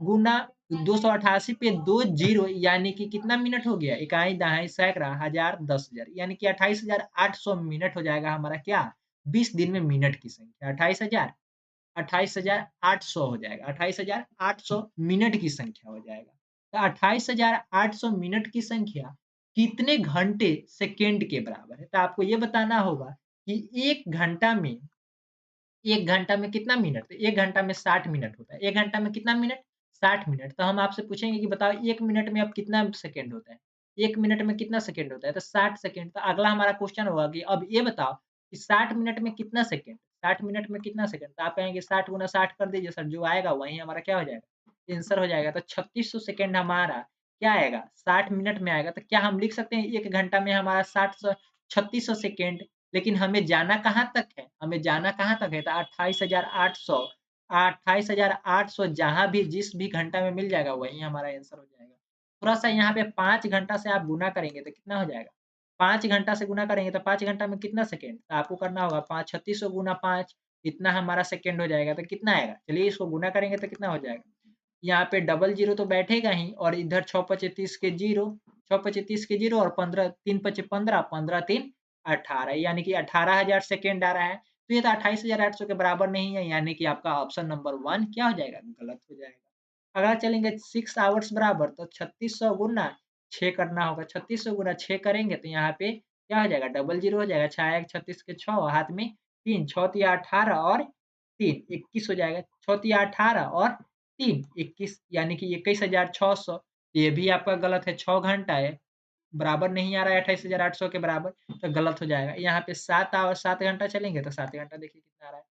गुना 288 पे 2 जीरो यानी कि कितना मिनट हो गया? इकाई, दहाई, सैकड़ा, हज़ार, 10,000 यानी कि 28,800 मिनट हो जाएगा हमारा क्या? 20 दिन में मिनट की संख्या 28,800 हो जाएगा। 28,800 मिनट की संख्या हो जाएगा। तो 28,800 मिनट की संख्या कितने घंटे सेकंड के बराबर है? तो आपको ये बताना होगा कि 1 घंटा में 1 घंटा में कितना मिनट? तो 1 घंटा में 60 मिनट होता है। 1 घंटा में कितना मिनट? 60 मिनट। तो हम आपसे पूछेंगे कि बताओ 1 मिनट में अब कितना सेकंड होता है? 1 मिनट में कितना सेकंड होता है? तो 60 सेकंड। तो अगला हमारा क्वेश्चन होगा कि अब ये बताओ कि 60 मिनट में कितना सेकंड? 60 मिनट में कितना सेकंड? तो आप कहेंगे 60 गुना 60 कर दीजिए सर, जो आएगा वही हमारा क्या हो जाएगा? आंसर हो जाएगा। तो 3600 सेकंड हमारा क्या आएगा? 60 मिनट में आएगा। तो क्या हम लिख सकते हैं 1 घंटा में हमारा 3600 सेकंड? लेकिन हमें जाना कहाँ तक है? हमें जाना कहाँ तक है? तो 28,800 28,800 जहाँ भी जिस भी घंटा में मिल जाएगा वही हमारा आंसर हो जाएगा। थोड़ा-सा यहाँ पे 5 घंटा से आप गुना करेंगे तो कितना हो जाएगा? 5 घंटा से गुना करेंगे तो 5 घंटा में कितना सेकंड? तो आपको करना होगा 5 3600 गुना 5 इतना हमारा सेकंड हो जाएगा। तो कितना आएगा? चलिए इसको गुना करेंगे तो कितना हो जाएगा? यहाँ पे डबल ज़ीरो तो बैठेगा ही और इधर 6 पचे 30 के ज़ीरो, 6 पचे 30 के ज़ीरो और 15 3 पचे 15, 15 3 18 यानी कि 18,000 सेकंड आ रहा है। तो ये तो 28,800 के बराबर नहीं है, यानी कि आपका ऑप्शन नंबर 1 क्या हो जाएगा? गलत हो जाएगा। अगला चलेंगे 6 आवर्स बराबर तो 3600 गुना 6 करना होगा। 3600 गुना 6 करेंगे तो यहाँ पे क्या हो जाएगा? डबल ज़ीरो हो जाएगा। 6 एक 36 के 6 हाथ में 3 6 तिया 18 और 3 21 हो जाएगा। 6 तिया 18 और 3 21 यानी कि 21,600। ये भी आपका गलत है, 6 घंटा है। बराबर नहीं आ रहा है 28,800 के बराबर, तो गलत हो जाएगा। यहाँ पे 7 आवर 7 घंटा चलेंगे तो 7 घंटा देखिए कितना आ रहा है।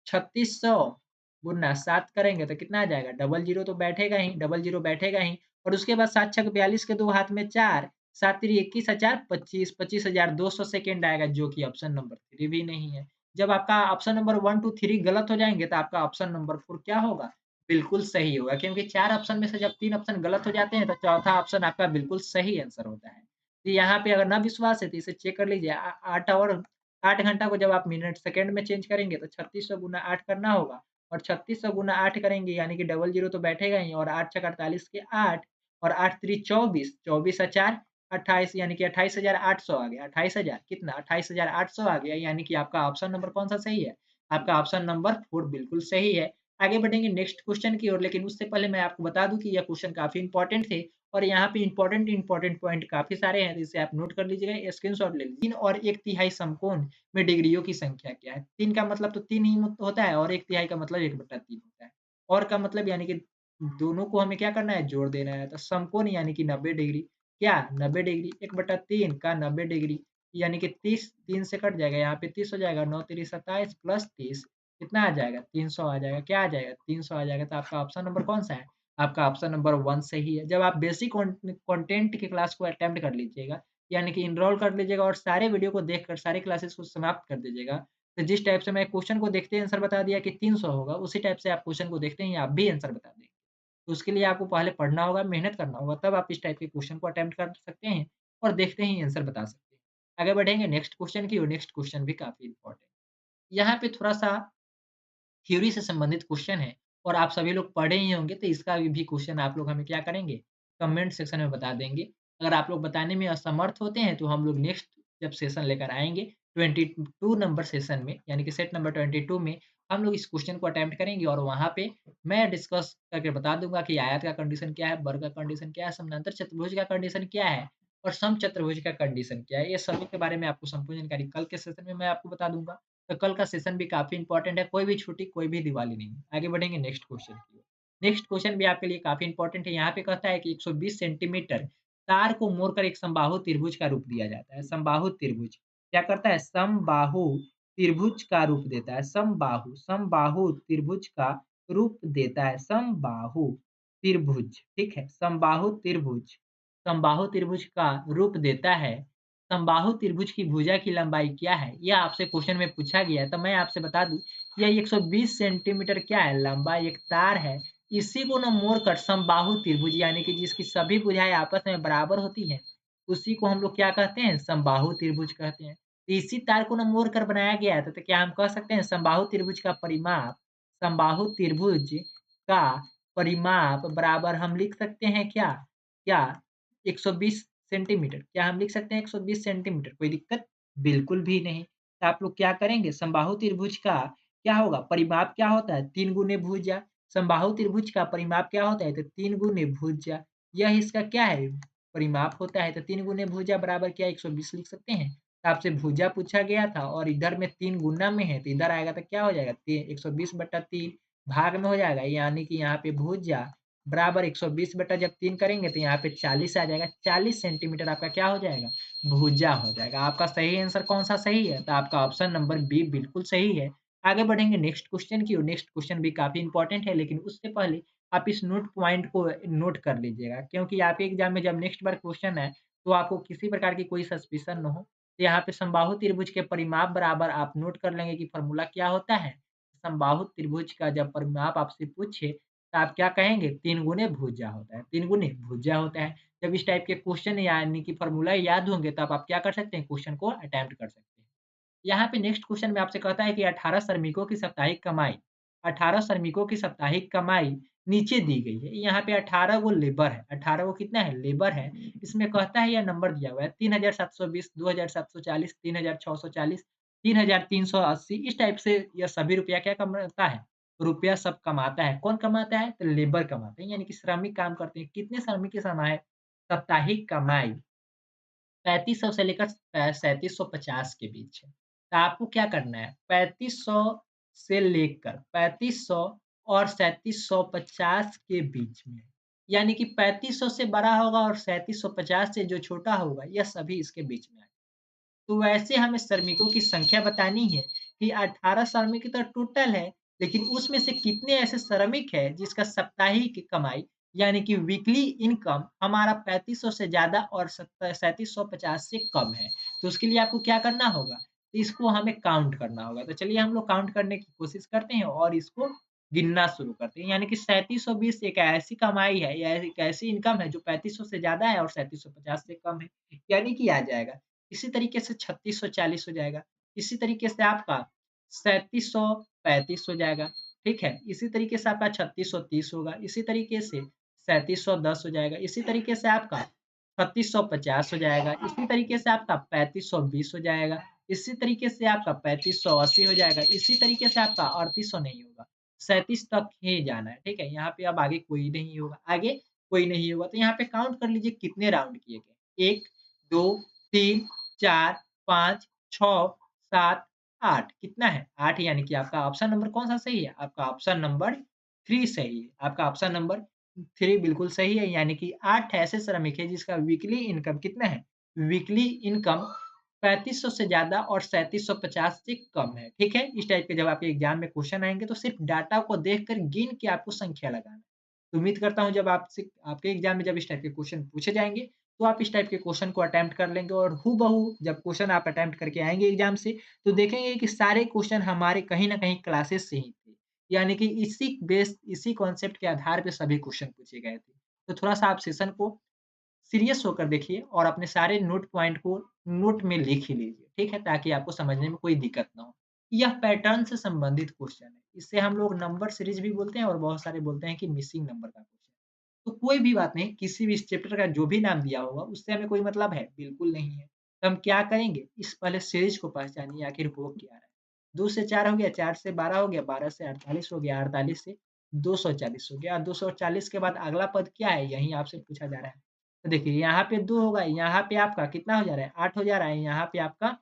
3600 गुना 7 करेंगे तो कितना आ जाएगा? डबल ज़ीरो तो बैठेगा ही, डबल ज़ीरो बैठेगा ही और उसके बाद 7 छक 42 के 2 हाथ में 4, 7 तिरी 21 और 4 25, 25,200 सेकंड आएगा जो कि ऑप्शन नंबर 3 भी नहीं है। जब आपका ऑप्शन नंबर 1, 2, 3 गलत हो जाएँगे तो आपका ऑप्शन नंबर 4 क्या होगा? बिल्कुल सही होगा क्योंकि 4 ऑप्शन में से जब 3 ऑप्शन गलत हो जाते हैं तो चौथा ऑप्शन आपका बिल्कुल सही आंसर होता है। तो यहाँ पे अगर ना विश्वास है तो इसे चेक कर लीजिए 8 और 8 घंटा को जब आप मिनट सेकंड में चेंज करेंगे तो 3600 गुना 8 करना होगा और 3600 गुना 8 करेंगे यानी कि डबल ज़ीरो तो बैठेगा ही और 8 छक 48 के 8 और 8 त्रिक 24, 24 और 4 28 यानी कि 28,800 आ गया। 28,000 कितना? 28,800 आ गया यानी कि आपका ऑप्शन नंबर कौन-सा सही है? आपका ऑप्शन नंबर 4 बिल्कुल सही है। आगे बढ़ेंगे नेक्स्ट क्वेश्चन की ओर लेकिन उससे पहले मैं आपको बता दूँ कि यह क्वेश्चन काफ़ी इंपॉर्टेंट थे और यहाँ पे इंपॉर्टेंट पॉइंट काफ़ी सारे हैं, तो इसे आप नोट कर लीजिएगा, स्क्रीनशॉट ले लीजिए। 3 और 1 तिहाई समकोण में डिग्रियों की संख्या क्या है? 3 का मतलब तो 3 ही होता है और 1 तिहाई का मतलब 1/3 होता है। और का मतलब यानी कि दोनों को हमें क्या करना है? जोड़ देना है। तो समकोण यानी कि 90 डिग्री क्या? 90 डिग्री 1/3 का 90 डिग्री यानी कि 30 3 से कट जाएगा, यहाँ पे 30 हो जाएगा, 9 तिरी 27 प्लस 30 कितना आ जाएगा? 300 आ जाएगा। क्या आ जाएगा? 300 आ जाएगा। तो आपका ऑप्शन नंबर कौन-सा है? आपका ऑप्शन नंबर 1 सही है। जब आप बेसिक कंटेंट की क्लास को अटेम्प्ट कर लीजिएगा, यानी कि एनरोल कर लीजिएगा और सारे वीडियो को देखकर सारी क्लासेस को समाप्त कर दीजिएगा, तो जिस टाइप से मैं क्वेश्चन को देखते ही आंसर बता दिया कि 300 होगा, उसी टाइप से आप क्वेश्चन को देखते ही आप भी आंसर बता देंगे। तो उसके लिए आपको पहले पढ़ना होगा, मेहनत करना होगा, तब आप इस टाइप के क्वेश्चन को अटेम्प्ट कर सकते हैं और देखते ही आंसर बता सकते हैं। आगे बढ़ेंगे नेक्स्ट क्वेश्चन की ओर, नेक्स्ट क्वेश्चन भी काफ़ी इम्पोर्टेंट है। यहाँ पे थोड़ा-सा थ्योरी से संबंधित क्वेश्चन है और आप सभी लोग पढ़े ही होंगे तो इसका भी क्वेश्चन आप लोग हमें क्या करेंगे? कमेंट सेक्शन में बता देंगे। अगर आप लोग बताने में असमर्थ होते हैं तो हम लोग नेक्स्ट जब सेशन लेकर आएँगे 22 नंबर सेशन में यानी कि सेट नंबर 22 में हम लोग इस क्वेश्चन को अटेम्प्ट करेंगे और वहाँ पे मैं डिस्कस करके बता दूँगा कि आयत का कंडीशन क्या है, वर्ग का कंडीशन क्या है, समानांतर चतुर्भुज का कंडीशन क्या है और समचतुर्भुज का कंडीशन क्या है। ये सभी के बारे में आपको संपूर्ण जानकारी कल के सेशन में मैं आपको बता दूँगा। तो कल का सेशन भी काफ़ी इम्पोर्टेंट है, कोई भी छुट्टी, कोई भी दिवाली नहीं। आगे बढ़ेंगे नेक्स्ट क्वेश्चन की ओर। नेक्स्ट क्वेश्चन भी आपके लिए काफ़ी इम्पोर्टेंट है, यहाँ पे कहता है कि 120 सेंटीमीटर तार को मोड़कर एक समबाहु त्रिभुज का रूप दिया जाता है। समबाहु त्रिभुज क्या करता है? समबाहु त्रिभुज का रूप देता है। समबाहु समबाहु त्रिभुज का रूप देता है। समबाहु त्रिभुज, ठीक है? समबाहु त्रिभुज का रूप देता है। समबाहु त्रिभुज की भुजा की लंबाई क्या है? यह आपसे क्वेश्चन में पूछा गया है, तो मैं आपसे बता दूँ, यह 120 सेंटीमीटर क्या है? लंबा एक तार है। इसी को ना मोड़कर समबाहु त्रिभुज यानी कि जिसकी सभी भुजाएँ आपस में बराबर होती हैं, उसी को हम लोग क्या कहते हैं? समबाहु त्रिभुज कहते हैं। तो इसी तार को ना मोड़कर बनाया गया है, तो क्या हम कह सकते हैं समबाहु त्रिभुज का परिमाप समबाहु त्रिभुज का परिमाप बराबर हम लिख सकते हैं क्या? क्या 120 सेंटीमीटर। क्या हम लिख सकते हैं 120 सेंटीमीटर? कोई दिक्कत? बिल्कुल भी नहीं। तो आप लोग क्या करेंगे? समबाहु त्रिभुज का क्या होगा? परिमाप क्या होता है? 3 गुने भुजा। समबाहु त्रिभुज का परिमाप क्या होता है? तो 3 गुने भुजा। यह इसका क्या है? परिमाप होता है। तो 3 गुने भुजा बराबर क्या 120 लिख सकते हैं? तो आपसे भुजा पूछा गया था और इधर में 3 गुना में है, तो इधर आएगा तो क्या हो जाएगा? 120/3 भाग में हो जाएगा, यानी कि यहाँ पे भुजा बराबर 120 बटा जब 3 करेंगे तो यहाँ पे 40 आ जाएगा। 40 सेंटीमीटर आपका क्या हो जाएगा? भुजा हो जाएगा। आपका सही आंसर कौन-सा सही है? तो आपका ऑप्शन नंबर बी बिल्कुल सही है। आगे बढ़ेंगे नेक्स्ट क्वेश्चन की ओर। नेक्स्ट क्वेश्चन भी काफ़ी इम्पोर्टेंट है, लेकिन उससे पहले आप इस नोट पॉइंट को नोट कर लीजिएगा, क्योंकि आपके एग्ज़ाम में जब नेक्स्ट बार क्वेश्चन आए, तो आपको किसी प्रकार की कोई सस्पिशन ना हो। तो यहाँ पे समबाहु त्रिभुज के परिमाप बराबर आप नोट कर लेंगे कि फ़ॉर्मूला क्या होता है? समबाहु त्रिभुज का जब परिमाप आपसे पूछे तो आप क्या कहेंगे? 3 गुने भुजा होता है, 3 गुने भुजा होता है। जब इस टाइप के क्वेश्चन यानी कि फ़ॉर्मूला याद होंगे तब आप क्या कर सकते हैं? क्वेश्चन को अटेम्प्ट कर सकते हैं। यहाँ पे नेक्स्ट क्वेश्चन में आपसे कहता है कि 18 श्रमिकों की साप्ताहिक कमाई 18 श्रमिकों की साप्ताहिक कमाई नीचे दी गई है। यहाँ पे 18 गो लेबर है। 18 गो कितना है? लेबर है। इसमें कहता है यह नंबर दिया हुआ है 3720, 2740, 3640, 3380 इस टाइप से यह सभी रुपया क्या कमाता है? रुपया सब कमाता है। कौन कमाता है? तो लेबर कमाते हैं, यानी कि श्रमिक काम करते हैं। कितने श्रमिक की समय साप्ताहिक कमाई 3500 से लेकर 3750 के बीच है। तो आपको क्या करना है 3500 से लेकर 3500 और 3750 के बीच में, यानी कि 3500 से बड़ा होगा और 3750 से जो छोटा होगा, यह सभी इसके बीच में आएगा। तो वैसे हमें श्रमिकों की संख्या बतानी है कि 18 श्रमिक तो टोटल है, लेकिन उसमें से कितने ऐसे श्रमिक हैं जिसका साप्ताहिक कमाई यानी कि वीकली इनकम हमारा 3500 से ज़्यादा और 3750 से कम है। तो उसके लिए आपको क्या करना होगा? तो इसको हमें काउंट करना होगा। तो चलिए हम लोग काउंट करने की कोशिश करते हैं और इसको गिनना शुरू करते हैं। यानी कि 3720 एक ऐसी कमाई है या एक ऐसी इनकम है जो 3500 से ज़्यादा है और 3750 से कम है, यानी कि आ जाएगा। इसी तरीके से 3640 हो जाएगा। इसी तरीके से आपका 3735 हो जाएगा, ठीक है? इसी तरीके से आपका 3630 होगा। इसी तरीके से 3710 हो जाएगा। इसी तरीके से आपका 3650 हो जाएगा। इसी तरीके से आपका 3520 हो जाएगा। इसी तरीके से आपका 3580 हो जाएगा। इसी तरीके से आपका 3800 नहीं होगा, 37 तक ही जाना है, ठीक है? यहाँ पे अब आगे कोई नहीं होगा, आगे कोई नहीं होगा। तो यहाँ पे काउंट कर लीजिए कितने राउंड किए गए। 1, 2, 3, 4, 5, 6, 7, 8 कितना है? 8 यानी कि आपका ऑप्शन नंबर कौन-सा सही है? आपका ऑप्शन नंबर 3 सही है। आपका ऑप्शन नंबर 3 बिल्कुल सही है, यानी कि 8 ऐसे श्रमिक हैं जिसका वीकली इनकम कितना है? वीकली इनकम 3500 से ज़्यादा और 3750 से कम है, ठीक है? इस टाइप के जब आपके एग्ज़ाम में क्वेश्चन आएँगे तो सिर्फ़ डाटा को देखकर गिन के आपको संख्या लगाना है। तो उम्मीद करता हूँ जब आपसे आपके एग्ज़ाम में जब इस टाइप के क्वेश्चन पूछे जाएँगे, तो आप इस टाइप के क्वेश्चन को अटेम्प्ट कर लेंगे और हूबहू जब क्वेश्चन आप अटेम्प्ट करके आएँगे एग्ज़ाम से, तो देखेंगे कि सारे क्वेश्चन हमारे कहीं न कहीं क्लासेस से ही थे। यानी कि इसी कॉन्सेप्ट के आधार पे सभी क्वेश्चन पूछे गए थे। तो थोड़ा-सा आप सेशन को सीरियस होकर देखिए और अपने सारे नोट पॉइंट को नोट में लिख ही लीजिए, ठीक है? ताकि आपको समझने में कोई दिक्कत ना हो। यह पैटर्न से संबंधित क्वेश्चन है। इसे हम लोग नंबर सीरीज़ भी बोलते हैं और बहुत सारे बोलते हैं कि मिसिंग नंबर का क्वेश्चन। तो कोई भी बात नहीं, किसी भी इस चैप्टर का जो भी नाम दिया होगा, उससे हमें कोई मतलब है? बिल्कुल नहीं है। तो हम क्या करेंगे? इस पहले सीरीज़ को पहचानिए आखिर हो क्या रहा है। 2 से 4 हो गया, 4 से 12 हो गया, 12 से 48 हो गया, 48 से 240 हो गया। 240 के बाद अगला पद क्या है? यही आपसे पूछा जा रहा है। तो देखिए यहाँ पे 2 होगा, यहाँ पे आपका कितना हो जा रहा है? 8 हो जा रहा है, यहाँ पे आपका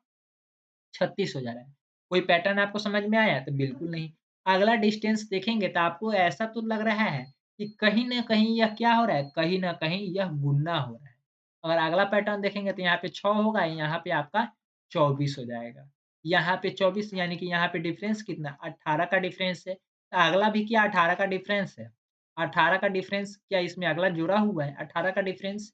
36 हो जा रहा है। कोई पैटर्न आपको समझ में आया? तो बिल्कुल नहीं। अगला डिस्टेंस देखेंगे तो आपको ऐसा तो लग रहा है कि कहीं न कहीं यह क्या हो रहा है? कहीं न कहीं यह गुणा हो रहा है। अगर अगला पैटर्न देखेंगे तो यहाँ पे 6 होगा, यहाँ पे आपका 24 हो जाएगा। यहाँ पे 24 यानी कि यहाँ पे डिफरेंस कितना? 18 का डिफरेंस है। तो अगला भी क्या 18 का डिफरेंस है? 18 का डिफरेंस क्या इसमें अगला जुड़ा हुआ है? 18 का डिफरेंस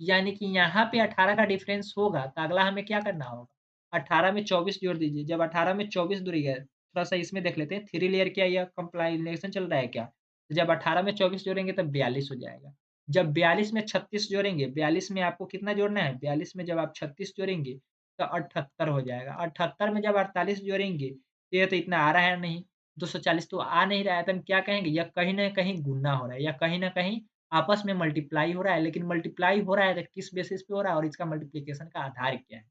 यानी कि यहाँ पे 18 का डिफरेंस होगा तो अगला हमें क्या करना होगा? 18 में 24 जोड़ दीजिए। जब 18 में 24 जुड़ेगा, थोड़ा-सा इसमें देख लेते हैं, 3 लेयर क्या यह कंप्लाइनेशन चल रहा है क्या? तो जब 18 में 24 जोड़ेंगे तब 42 हो जाएगा। जब 42 में 36 जोड़ेंगे, 42 में आपको कितना जोड़ना है? 42 में जब आप 36 जोड़ेंगे तो 78 हो जाएगा। 78 में जब 48 जोड़ेंगे, तो ये तो इतना आ रहा है नहीं, 240 तो आ नहीं रहा है, तो हम क्या कहेंगे? यह कहीं न कहीं गुणा हो रहा है, या कहीं न कहीं आपस में मल्टीप्लाई हो रहा है। लेकिन मल्टीप्लाई हो रहा है तो किस बेसिस पे हो रहा है और इसका मल्टीप्लिकेशन का आधार क्या है?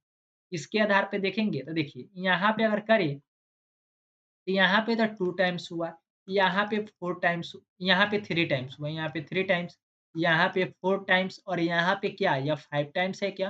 इसके आधार पे देखेंगे तो देखिए, यहाँ पे अगर करें, तो यहाँ पे तो 2 टाइम्स हुआ, यहाँ पे 4 टाइम्स, यहाँ पे 3 टाइम्स हुआ, यहाँ पे 3 टाइम्स, यहाँ पे 4 टाइम्स और यहाँ पे क्या यह 5 टाइम्स है क्या?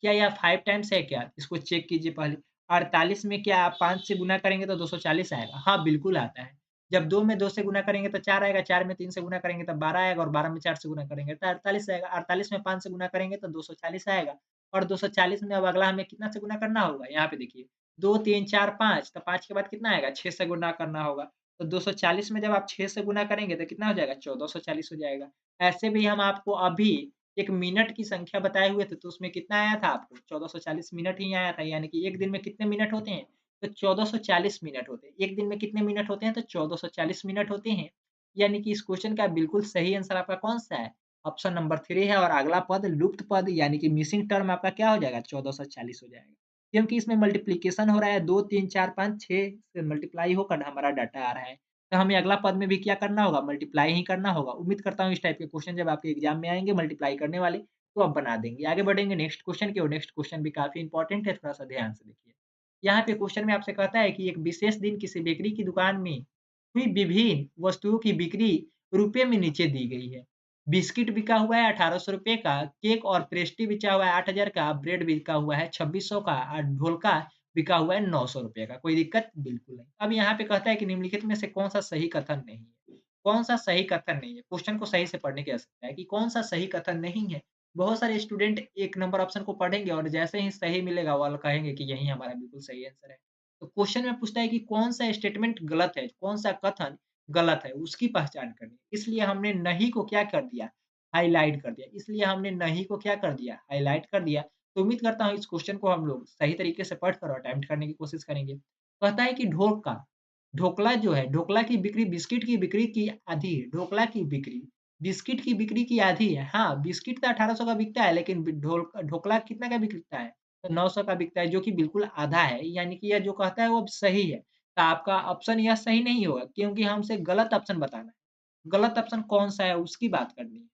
क्या यह 5 टाइम्स है क्या? इसको चेक कीजिए पहले। 48 में क्या आप 5 से गुना करेंगे तो 240 आएगा? हाँ, बिल्कुल आता है। जब 2 में 2 से गुना करेंगे तो 4 आएगा, 4 में 3 से गुना करेंगे तो 12 आएगा और 12 में 4 से गुना करेंगे तो 48 आएगा। 48 में 5 से गुना करेंगे तो 240 आएगा और 240 में अब अगला हमें कितना से गुना करना होगा? यहाँ पे देखिए 2, 3, 4, 5 तो 5 के बाद कितना आएगा? 6 से गुणा करना होगा। तो 240 में जब आप 6 से गुणा करेंगे तो कितना हो जाएगा? 1440 हो जाएगा। ऐसे भी हम आपको अभी 1 मिनट की संख्या बताए हुए थे, तो उसमें कितना आया था आपको? 1440 मिनट ही आया था, यानी कि 1 दिन में कितने मिनट होते हैं? तो 1440 मिनट होते हैं। 1 दिन में कितने मिनट होते हैं? तो 1440 मिनट होते हैं। यानी कि इस क्वेश्चन का बिल्कुल सही आंसर आपका कौन-सा है? ऑप्शन नंबर 3 है और अगला पद लुप्त पद यानी कि मिसिंग टर्म आपका क्या हो जाएगा? 1440 हो जाएगा। क्योंकि इसमें मल्टीप्लिकेशन हो रहा है 2, 3, 4, 5, 6 से मल्टीप्लाई होकर हमारा डाटा आ रहा है। तो हमें अगला पद में भी क्या करना होगा? मल्टीप्लाई ही करना होगा। उम्मीद करता हूँ इस टाइप के क्वेश्चन जब आपके एग्ज़ाम में आएँगे मल्टीप्लाई करने वाले, तो आप बना देंगे। आगे बढ़ेंगे नेक्स्ट क्वेश्चन की ओर। नेक्स्ट क्वेश्चन भी काफ़ी इंपॉर्टेंट है, थोड़ा-सा ध्यान से देखिए। यहाँ पे क्वेश्चन में आपसे कहता है कि एक विशेष दिन किसी बेकरी की दुकान में हुई विभिन्न वस्तुओं की बिक्री रुपए में नीचे दी गई है। बिस्किट बिका हुआ है ₹1800 का, केक और पेस्ट्री बिका हुआ है 8000 का, ब्रेड बिका हुआ है 2600 का और ढोलका बिका हुआ है ₹900 का। कोई दिक्कत? बिल्कुल नहीं। अब यहाँ पे कहता है कि निम्नलिखित में से कौन-सा सही कथन नहीं है? कौन-सा सही कथन नहीं है? क्वेश्चन को सही से पढ़ने की आवश्यकता है कि कौन-सा सही कथन नहीं है। बहुत सारे स्टूडेंट 1 नंबर ऑप्शन को पढ़ेंगे और जैसे ही सही मिलेगा वो वाला कहेंगे कि यही हमारा बिल्कुल सही आंसर है। तो क्वेश्चन में पूछता है कि कौन-सा स्टेटमेंट गलत है, कौन-सा कथन गलत है, उसकी पहचान करनी है। इसलिए हमने नहीं को क्या कर दिया? हाइलाइट कर दिया। इसलिए हमने नहीं को क्या कर दिया? हाइलाइट कर दिया तो उम्मीद करता हूँ इस क्वेश्चन को हम लोग सही तरीके से पढ़ कर और अटेम्प्ट करने की कोशिश करेंगे। कहता है कि ढोकला जो है, ढोकला की बिक्री बिस्किट की बिक्री की आधी है। ढोकला की बिक्री बिस्किट की बिक्री की आधी है। हाँ, बिस्किट तो 1800 का बिकता है, लेकिन ढोकला कितना का बिकता है? तो 900 का बिकता है, जो कि बिल्कुल आधा है। यानी कि यह जो कहता है वो सही है। तो आपका ऑप्शन यह सही नहीं होगा, क्योंकि हमसे गलत ऑप्शन बताना है। गलत ऑप्शन कौन-सा है उसकी बात करनी है।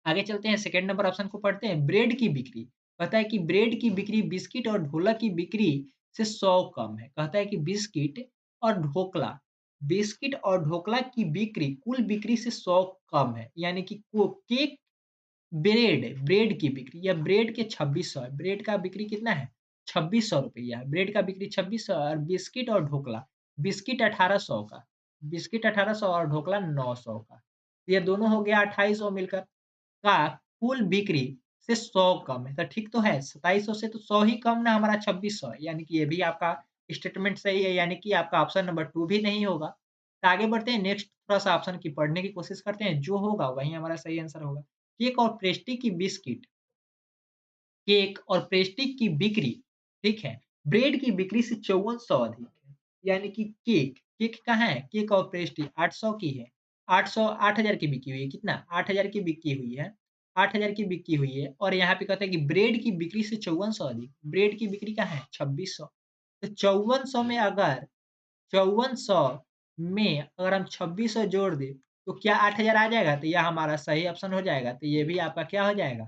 आगे चलते हैं, सेकंड नंबर ऑप्शन को पढ़ते हैं, ब्रेड की बिक्री। कहता है कि ब्रेड की बिक्री बिस्किट और ढोलक की बिक्री से 100 कम है। कहता है कि बिस्किट और ढोकला की बिक्री कुल बिक्री से 100 कम है। यानी कि को केक ब्रेड की बिक्री या ब्रेड के 2600 है। ब्रेड का बिक्री कितना है? 2600 रुपया है। ब्रेड का बिक्री 2600 और बिस्किट और ढोकला, बिस्किट 1800 का, बिस्किट 1800 और ढोकला 900 का। ये दोनों हो गया 2800 मिलकर। का कुल बिक्री से 100 कम है, तो ठीक तो है, 2700 से तो 100 ही कम ना हमारा 2600 है, यानी कि ये भी आपका स्टेटमेंट सही है, यानी कि आपका ऑप्शन नंबर 2 भी नहीं होगा। तो आगे बढ़ते हैं, नेक्स्ट थोड़ा-सा ऑप्शन की पढ़ने की कोशिश करते हैं, जो होगा वही हमारा सही आंसर होगा। केक और पेस्ट्री की बिस्किट केक और पेस्ट्री की बिक्री, ठीक है, ब्रेड की बिक्री से 5400 अधिक है। यानी कि केक कहाँ है? केक और पेस्ट्री 800 की है। 8000 की बिकी हुई है। कितना? 8000 की बिकी हुई है। 8000 की बिकी हुई है और यहाँ पे कहता है कि ब्रेड की बिक्री से 5400 अधिक। ब्रेड की बिक्री कहाँ है? 2600। तो 5400 में अगर 5400 में अगर हम 2600 जोड़ दें, तो क्या 8000 आ जाएगा? तो यह हमारा सही ऑप्शन हो जाएगा। तो ये भी आपका क्या हो जाएगा?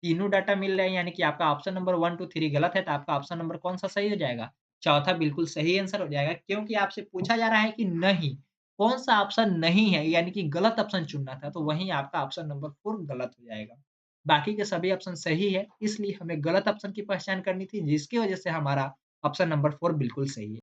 तीनों डाटा मिल रहे हैं, यानी कि आपका ऑप्शन नंबर 1, 2, 3 गलत है, तो आपका ऑप्शन नंबर कौन-सा सही हो जाएगा? चौथा बिल्कुल सही आंसर हो जाएगा, क्योंकि आपसे पूछा जा रहा है कि नहीं, कौन-सा ऑप्शन नहीं है, यानी कि गलत ऑप्शन चुनना था, तो वहीं आपका ऑप्शन नंबर 4 गलत हो जाएगा। बाकी के सभी ऑप्शन सही है, इसलिए हमें गलत ऑप्शन की पहचान करनी थी, जिसकी वजह से हमारा ऑप्शन नंबर 4 बिल्कुल सही है।